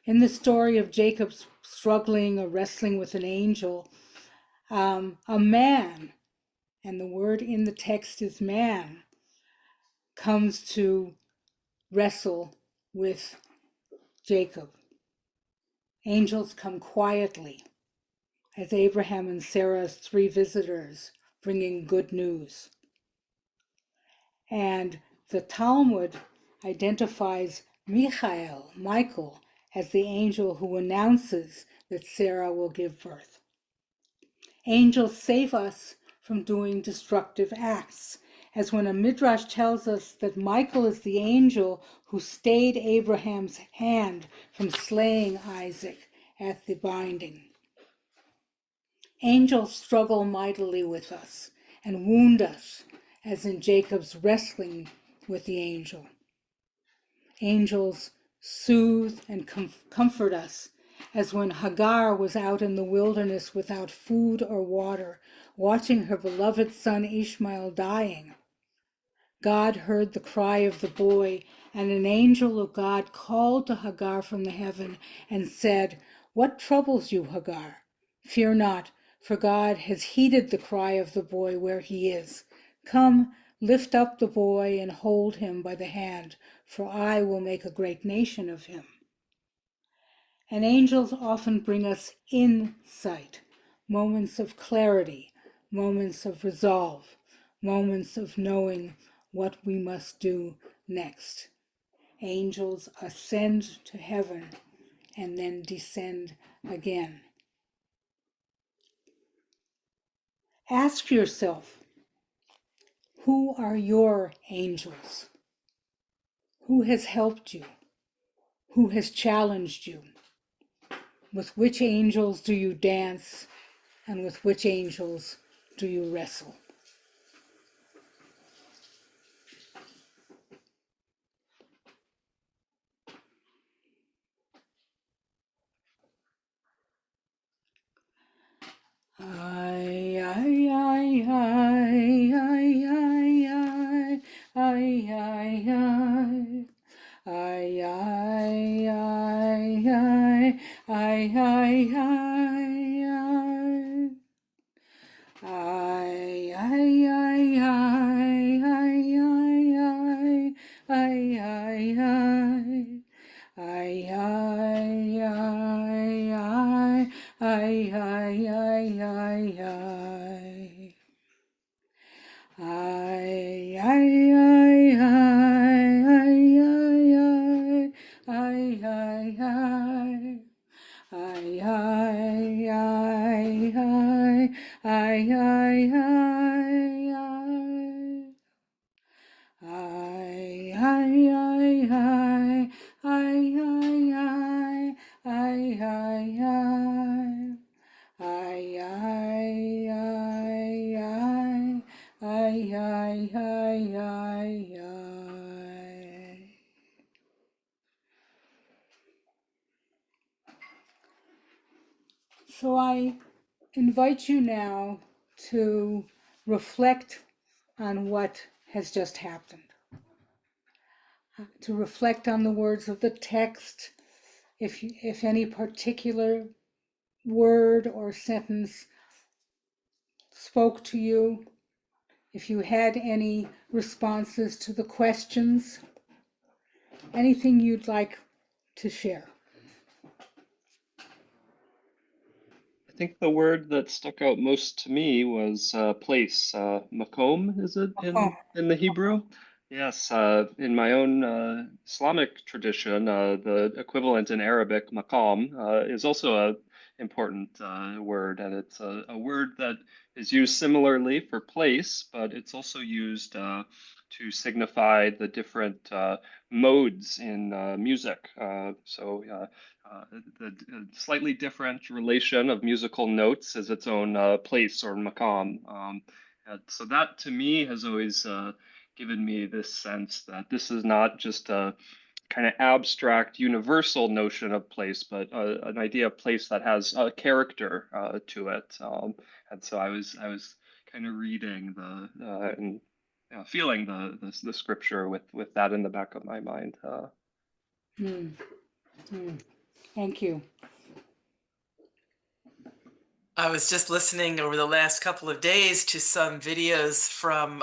In the story of Jacob's struggling or wrestling with an angel, a man, and the word in the text is man, comes to wrestle with Jacob. Angels come quietly as Abraham and Sarah's 3 visitors bringing good news. And the Talmud identifies Michael, as the angel who announces that Sarah will give birth. Angels save us from doing destructive acts, as when a midrash tells us that Michael is the angel who stayed Abraham's hand from slaying Isaac at the binding. Angels struggle mightily with us and wound us, as in Jacob's wrestling with the angel. Angels soothe and comfort us, as when Hagar was out in the wilderness without food or water, watching her beloved son Ishmael dying. God heard the cry of the boy, and an angel of God called to Hagar from the heaven and said, "What troubles you, Hagar? Fear not, for God has heeded the cry of the boy where he is. Come, lift up the boy and hold him by the hand, for I will make a great nation of him." And angels often bring us insight, moments of clarity, moments of resolve, moments of knowing what we must do next. Angels ascend to heaven and then descend again. Ask yourself, who are your angels? Who has helped you? Who has challenged you? With which angels do you dance, and with which angels do you wrestle? Ay, ay, ay, ay, ay, ay, ay, ay, ay, ay. Ay, ay, ay, ay, ay, ay, ay, ay. Ay, ay, ay, ay, ay, ay, ay, ay, ay, ay. Ay, ay, ay, ay, ay, ay, ay, ay, ay. Ay, ay, ay, ay, ay, ay, ay, ay, ay. Ay, ay, ay, ay, ay, ay, ay, ay. Ay, ay, ay, ay, ay, ay, ay, ay, ay, So I invite you now to reflect on what has just happened, to reflect on the words of the text, if any particular word or sentence spoke to you, if you had any responses to the questions, anything you'd like to share.
I think the word that stuck out most to me was place. Makom, is it
Oh,
in the Hebrew? Yes, in my own Islamic tradition, the equivalent in Arabic, maqam, is also a important word, and it's a word that is used similarly for place, but it's also used to signify the different modes in music. Uh, the slightly different relation of musical notes as its own place or maqam. And so that to me has always given me this sense that this is not just a kind of abstract universal notion of place, but an idea of place that has a character to it. And so I was kind of reading and feeling the scripture with that in the back of my mind.
hmm, hmm. Thank you.
I was just listening over the last couple of days to some videos from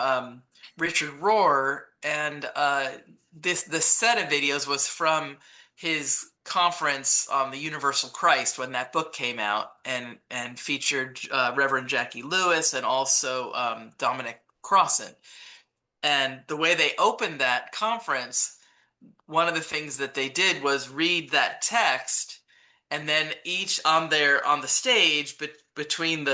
Richard Rohr, and this set of videos was from his conference on the Universal Christ when that book came out, and featured Reverend Jackie Lewis and also Dominic Crossan. And the way they opened that conference, one of the things that they did was read that text, and then each on the stage, but between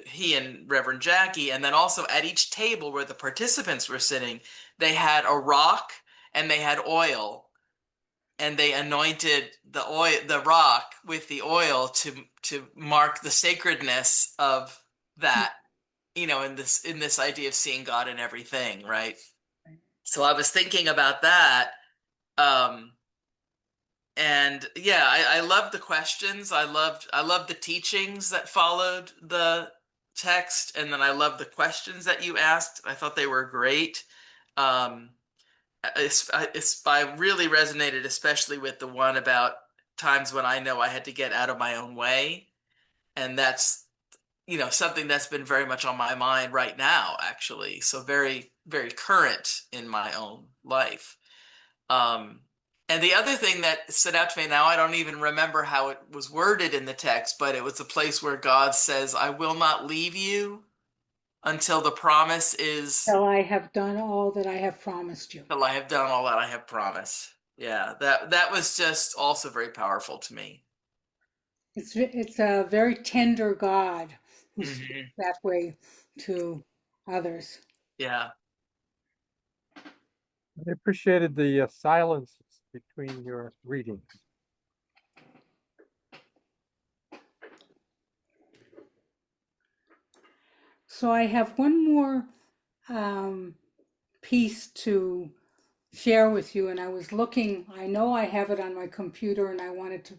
he and Reverend Jackie, and then also at each table where the participants were sitting, they had a rock and they had oil, and they anointed the rock with the oil to mark the sacredness of that, in this idea of seeing God in everything, right? So I was thinking about that. Um, and yeah, I loved the questions. I loved the teachings that followed the text, and then I loved the questions that you asked. I thought they were great. Um, I really resonated, especially with the one about times when I know I had to get out of my own way, and that's something that's been very much on my mind right now, actually. So very, very current in my own life. Um, and the other thing that stood out to me now, I don't even remember how it was worded in the text, but it was a place where God says, I will not leave you until the promise is,
Till I have done all that I have promised you.
till I have done all that I have promised. Yeah, that was just also very powerful to me.
It's a very tender God who speaks
Hmm.
that way to others.
Yeah.
I appreciated the silence between your readings.
So I have one more um, piece to share with you, and I was looking. I know I have it on my computer, and I wanted to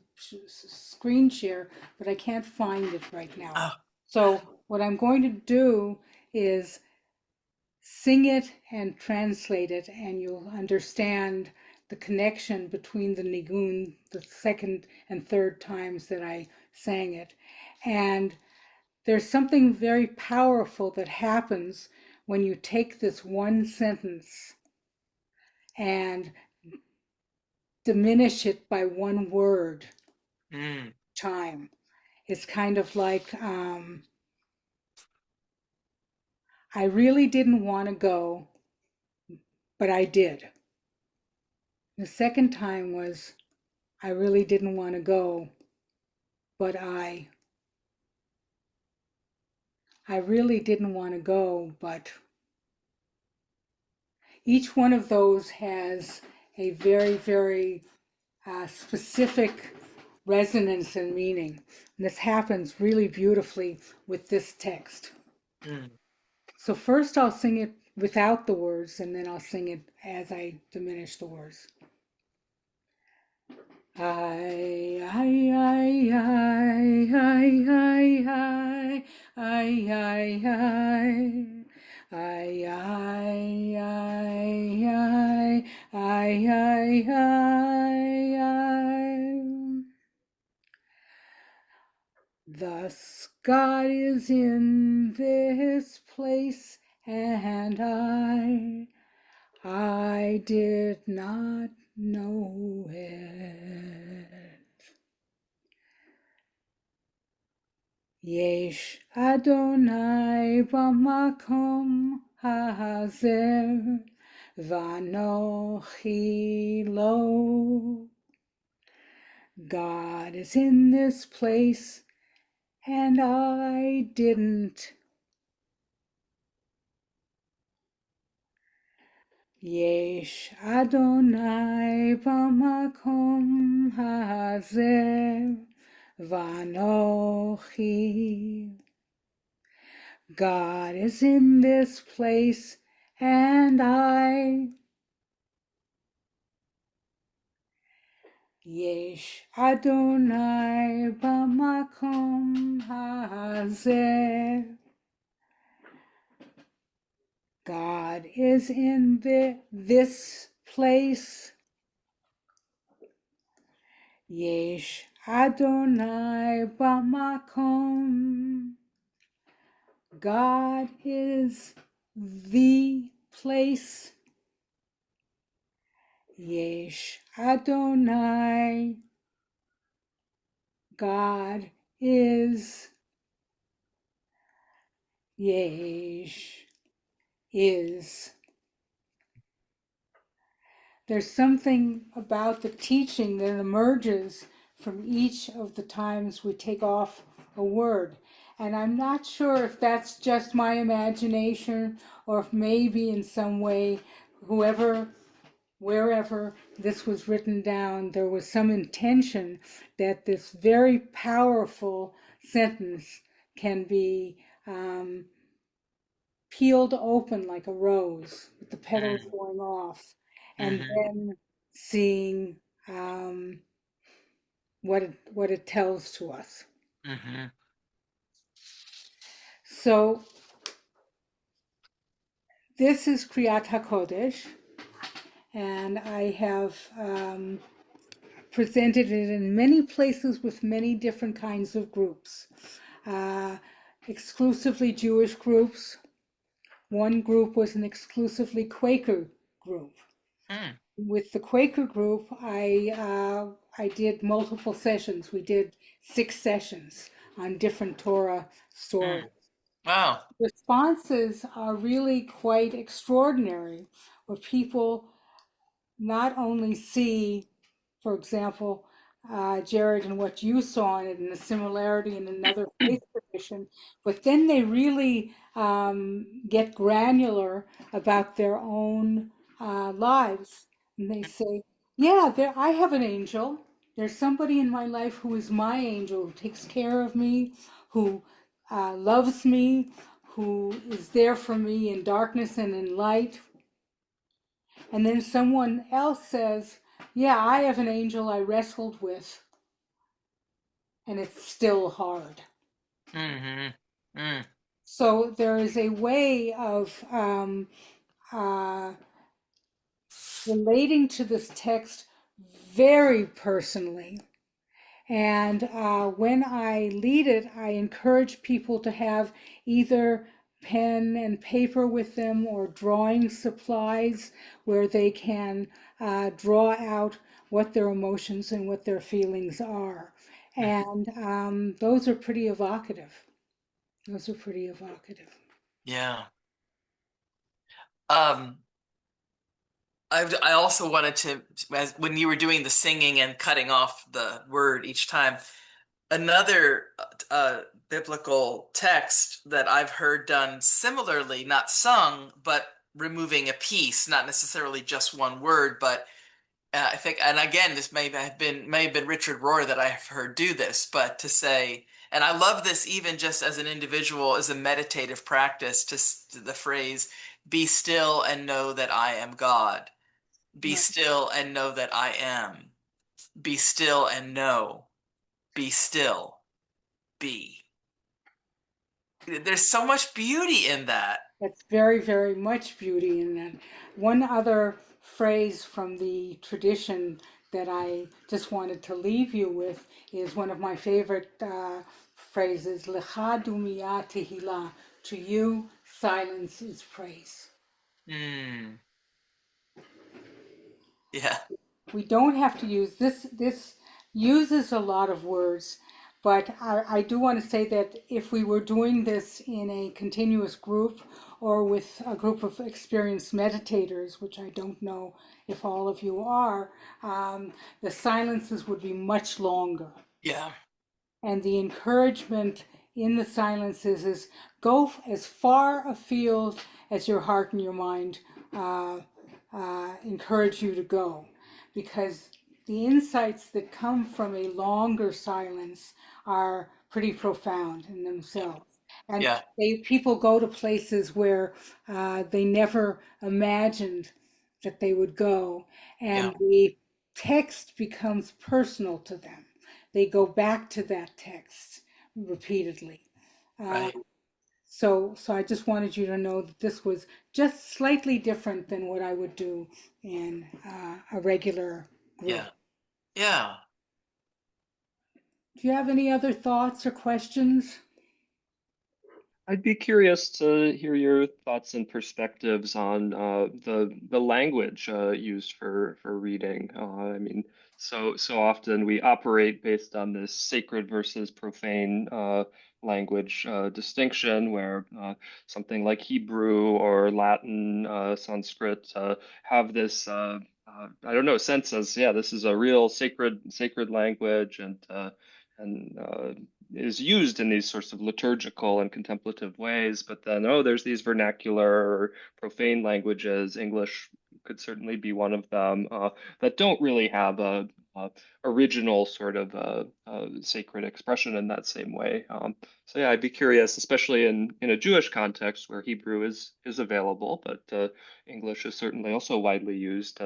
screen share, but I can't find it right now.
Oh,
So what I'm going to do is sing it and translate it, and you'll understand the connection between the nigun, the second and third times that I sang it. And there's something very powerful that happens when you take this one sentence and diminish it by one word
mm,
time. It's kind of like, I really didn't want to go, but I did. The second time was, I really didn't want to go, but I really didn't want to go, but each one of those has a very, very specific resonance and meaning. And this happens really beautifully with this text.
mm.
So first I'll sing it without the words, and then I'll sing it as I diminish the words. I, I, I, I, I, Thus God is in this place, and I did not know it. Yesh Adonai b'makom hazer v'anochi lo. God is in this place, and I didn't. Yesh Adonai b'makom hazer v'anochi. God is in this place, and I. Yesh Adonai b'makom hazer. God is in this place. Yesh Adonai b'makom. God is the place. Yesh Adonai. God is. Yesh is. There's something about the teaching that emerges from each of the times we take off a word. And I'm not sure if that's just my imagination or if maybe in some way, wherever this was written down, there was some intention that this very powerful sentence can be peeled open like a rose with the petals going off, and then seeing what it tells to us. So this is Kriat Hakodesh, and I have presented it in many places with many different kinds of groups, exclusively Jewish groups. One group was an exclusively Quaker group. With the Quaker group, I did multiple sessions. We did 6 sessions on different Torah stories.
Wow.
Responses are really quite extraordinary, where people not only see, for example, Jared, and what you saw in it, and the similarity in another faith tradition, but then they really get granular about their own lives. And they say, yeah, I have an angel. There's somebody in my life who is my angel, who takes care of me, who loves me, who is there for me in darkness and in light. And then someone else says, yeah, I have an angel I wrestled with, and it's still hard. So there is a way of relating to this text very personally. And when I lead it, I encourage people to have either pen and paper with them or drawing supplies where they can draw out what their emotions and what their feelings are. And those are pretty evocative. Those are pretty evocative.
Yeah. I also wanted to, when you were doing the singing and cutting off the word each time, another biblical text that I've heard done similarly, not sung, but removing a piece, not necessarily just one word, but I think, and again, this may have been Richard Rohr that I've heard do this, but to say, and I love this even just as an individual, as a meditative practice, to the phrase, "Be still and know that I am God. Be still and know that I am. Be still and know. Be still. Be." There's so much beauty in that.
That's very, very much beauty in that. One other phrase from the tradition that I just wanted to leave you with is one of my favorite phrases, Lecha dumia tehila, to you silence is praise.
Mm. Yeah.
We don't have to use this. This uses a lot of words, but I do want to say that if we were doing this in a continuous group or with a group of experienced meditators, which I don't know if all of you are, the silences would be much longer.
Yeah.
And the encouragement in the silences is go as far afield as your heart and your mind encourage you to go, because the insights that come from a longer silence are pretty profound in themselves. And
Yeah.
people go to places where they never imagined that they would go,
Yeah.
and the text becomes personal to them. They go back to that text repeatedly.
Right.
So I just wanted you to know that this was just slightly different than what I would do in a regular group.
Yeah. Yeah.
Do you have any other thoughts or questions?
I'd be curious to hear your thoughts and perspectives on the language used for reading. I mean, so often we operate based on this sacred versus profane language distinction, where something like Hebrew or Latin, Sanskrit have this I don't know, sense as, yeah, this is a real sacred language, and is used in these sorts of liturgical and contemplative ways. But then, oh, there's these vernacular or profane languages. English could certainly be one of them, that don't really have a original sort of sacred expression in that same way. So yeah, I'd be curious, especially in a Jewish context where Hebrew is available, but English is certainly also widely used.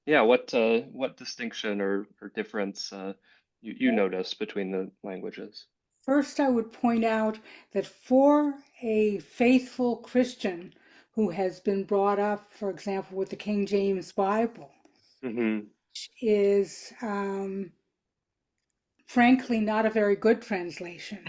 Yeah, what distinction or difference you notice between the languages?
First, I would point out that for a faithful Christian who has been brought up, for example, with the King James Bible,
Hmm.
is frankly not a very good translation.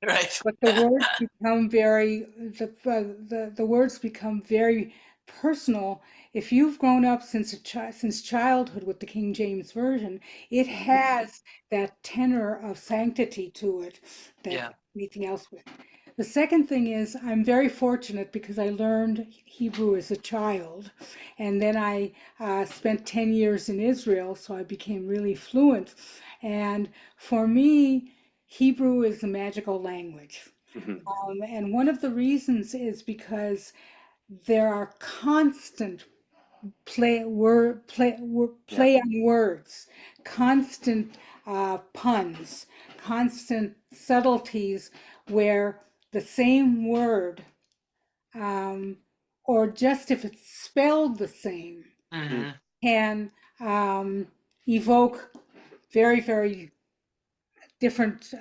Right.
But the words become very the words become very personal. If you've grown up since childhood with the King James version, it has that tenor of sanctity to it that
Yeah.
anything else would. The second thing is I'm very fortunate because I learned Hebrew as a child, and then I spent 10 years in Israel, so I became really fluent. And for me, Hebrew is a magical language.
Hmm.
And one of the reasons is because there are constant
Yeah.
play on words, constant puns, constant subtleties where the same word, um, or just if it's spelled the same,
Mm.
Hmm.
can evoke very, very different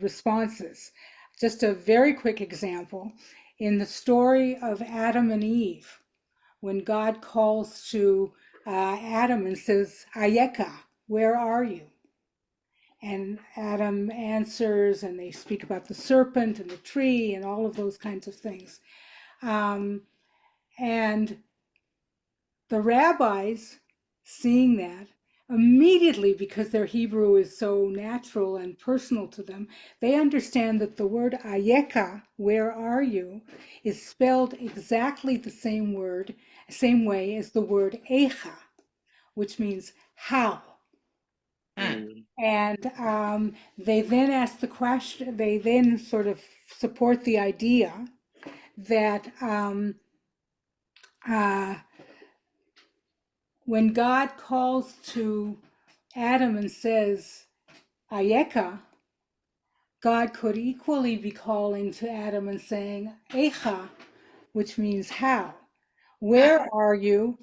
responses. Just a very quick example in the story of Adam and Eve, when God calls to Adam and says, Ayeka, where are you? And Adam answers, and they speak about the serpent and the tree and all of those kinds of things. And the rabbis, seeing that, immediately, because their Hebrew is so natural and personal to them, they understand that the word ayeka, where are you, is spelled exactly the same way as the word echa, which means how.
Mm.
Mm.
And they then ask the question, they then sort of support the idea that when God calls to Adam and says, Ayeka, God could equally be calling to Adam and saying, Echa, which means how.
Hmm.
Where are you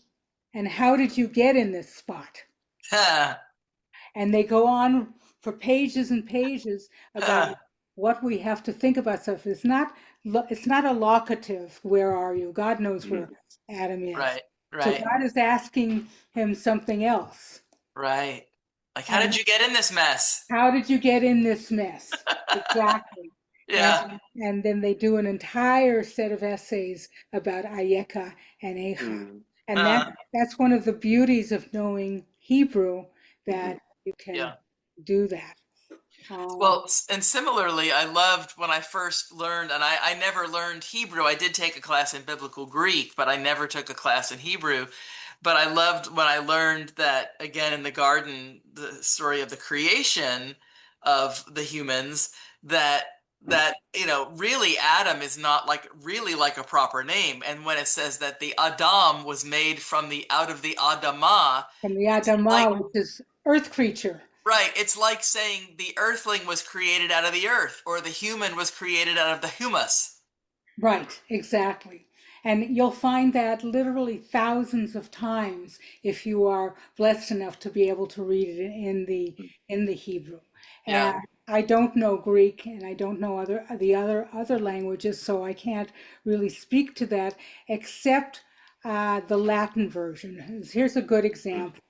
and how did you get in this spot?
Ha.
And they go on for pages and pages about
Ha.
what we have to think about stuff. It's not a locative, where are you? God knows
Mm.
where Adam is.
Right.
So
Right.
God is asking him something else.
Right. Like, how did
And
you get in this mess?
how did you get in this mess? Exactly.
Yeah.
And then they do an entire set of essays about Ayeka and Echa.
Mm.
And that's one of the beauties of knowing Hebrew, that you can
Yeah.
do that.
Well, and similarly, I loved when I first learned, and I never learned Hebrew. I did take a class in biblical Greek, but I never took a class in Hebrew. But I loved when I learned that, again, in the garden, the story of the creation of the humans, that really Adam is not like really like a proper name. And when it says that the Adam was made from the out of the Adamah,
From the
it's like,
Adamah, which is earth creature.
right, it's like saying the earthling was created out of the earth, or the human was created out of the humus.
Right, exactly. And you'll find that literally thousands of times if you are blessed enough to be able to read it in the Hebrew.
Yeah.
And I don't know Greek, and I don't know other languages, so I can't really speak to that except the Latin version. Here's a good example.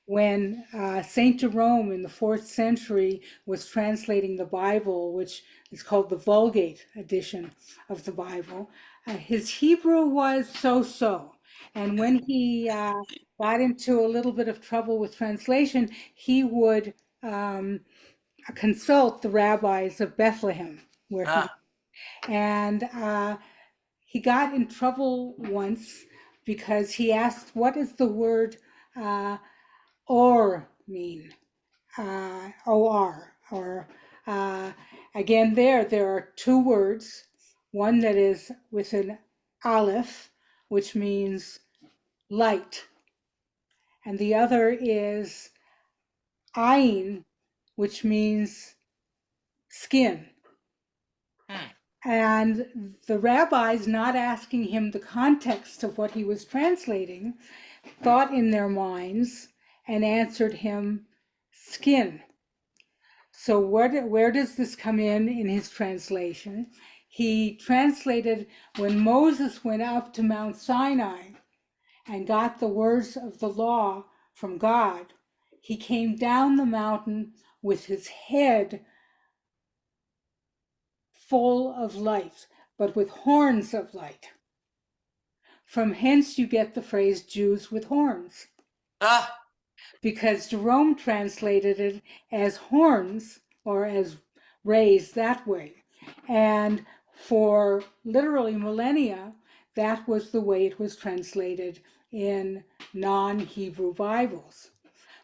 When Saint Jerome in the 4th century was translating the Bible, which is called the Vulgate edition of the Bible, his Hebrew was so-so. And when he got into a little bit of trouble with translation, he would consult the rabbis of Bethlehem, where
Ah,
and he got in trouble once because he asked, "What is the word or mean?" OR, or again, there are two words, one that is with an aleph, which means light, and the other is ayin, which means skin. And the rabbis, not asking him the context of what he was translating, thought in their minds and answered him skin. So where does this come in his translation? He translated, when Moses went up to Mount Sinai and got the words of the law from God, he came down the mountain with his head full of light, but with horns of light. From hence you get the phrase Jews with horns,
ah,
because Jerome translated it as horns, or as raised that way. And for literally millennia, that was the way it was translated in non-Hebrew Bibles.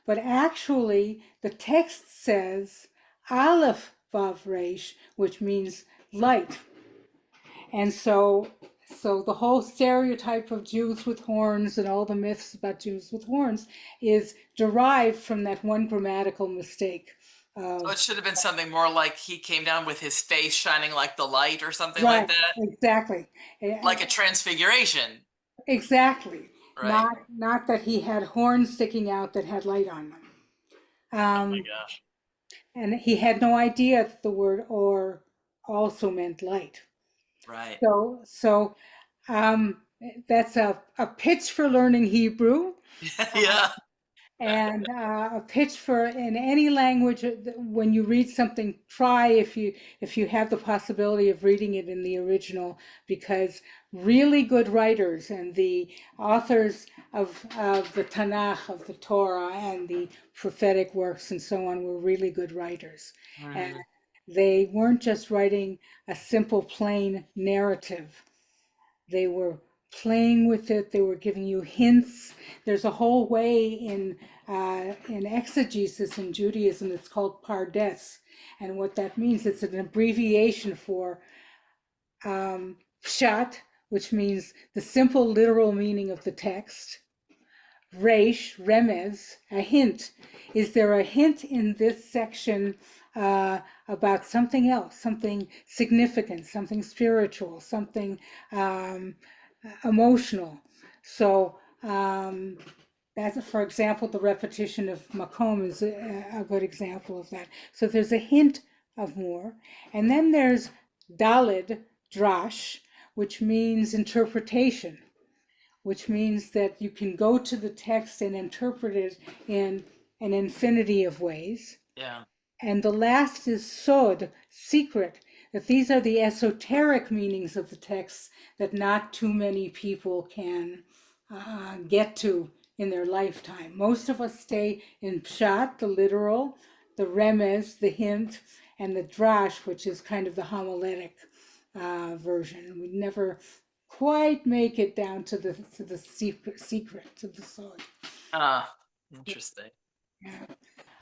But actually, the text says Aleph Vav Resh, which means light. And so the whole stereotype of Jews with horns and all the myths about Jews with horns is derived from that one grammatical mistake.
so it should have been something more like he came down with his face shining like the light or something like
Right,
that,
exactly.
like a transfiguration,
Exactly.
right?
Not that he had horns sticking out that had light on them.
Oh my gosh.
And he had no idea that the word or also meant light.
Right.
So that's a pitch for learning Hebrew.
Yeah.
And a pitch for in any language, when you read something, try, if you have the possibility of reading it in the original, because really good writers and the authors of the Tanakh, of the Torah, and the prophetic works and so on were really good writers. And they weren't just writing a simple, plain narrative. They were playing with it. They were giving you hints. There's a whole way in exegesis in Judaism that's called pardes, and what that means, it's an abbreviation for pshat, which means the simple literal meaning of the text. Resh, remez, a hint. Is there a hint in this section about something else, something significant, something spiritual, something emotional? So that's, for example, the repetition of makom is a good example of that. So there's a hint of more. And then there's dalid, drash, which means interpretation, which means that you can go to the text and interpret it in an infinity of ways.
Yeah.
And the last is sod, secret. that these are the esoteric meanings of the text that not too many people can get to in their lifetime. Most of us stay in pshat, the literal, the remez, the hint, and the drash, which is kind of the homiletic version. We never quite make it down to the secret to the soul.
Ah, interesting.
Yeah.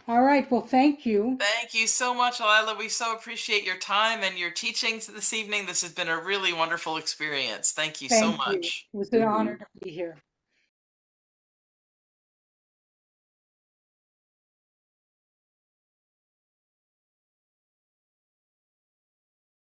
All right. Well, thank you.
Thank you so much, Lila. We so appreciate your time and your teachings this evening. This has been a really wonderful experience. Thank you so
Thank you.
much.
It was an honor to be here.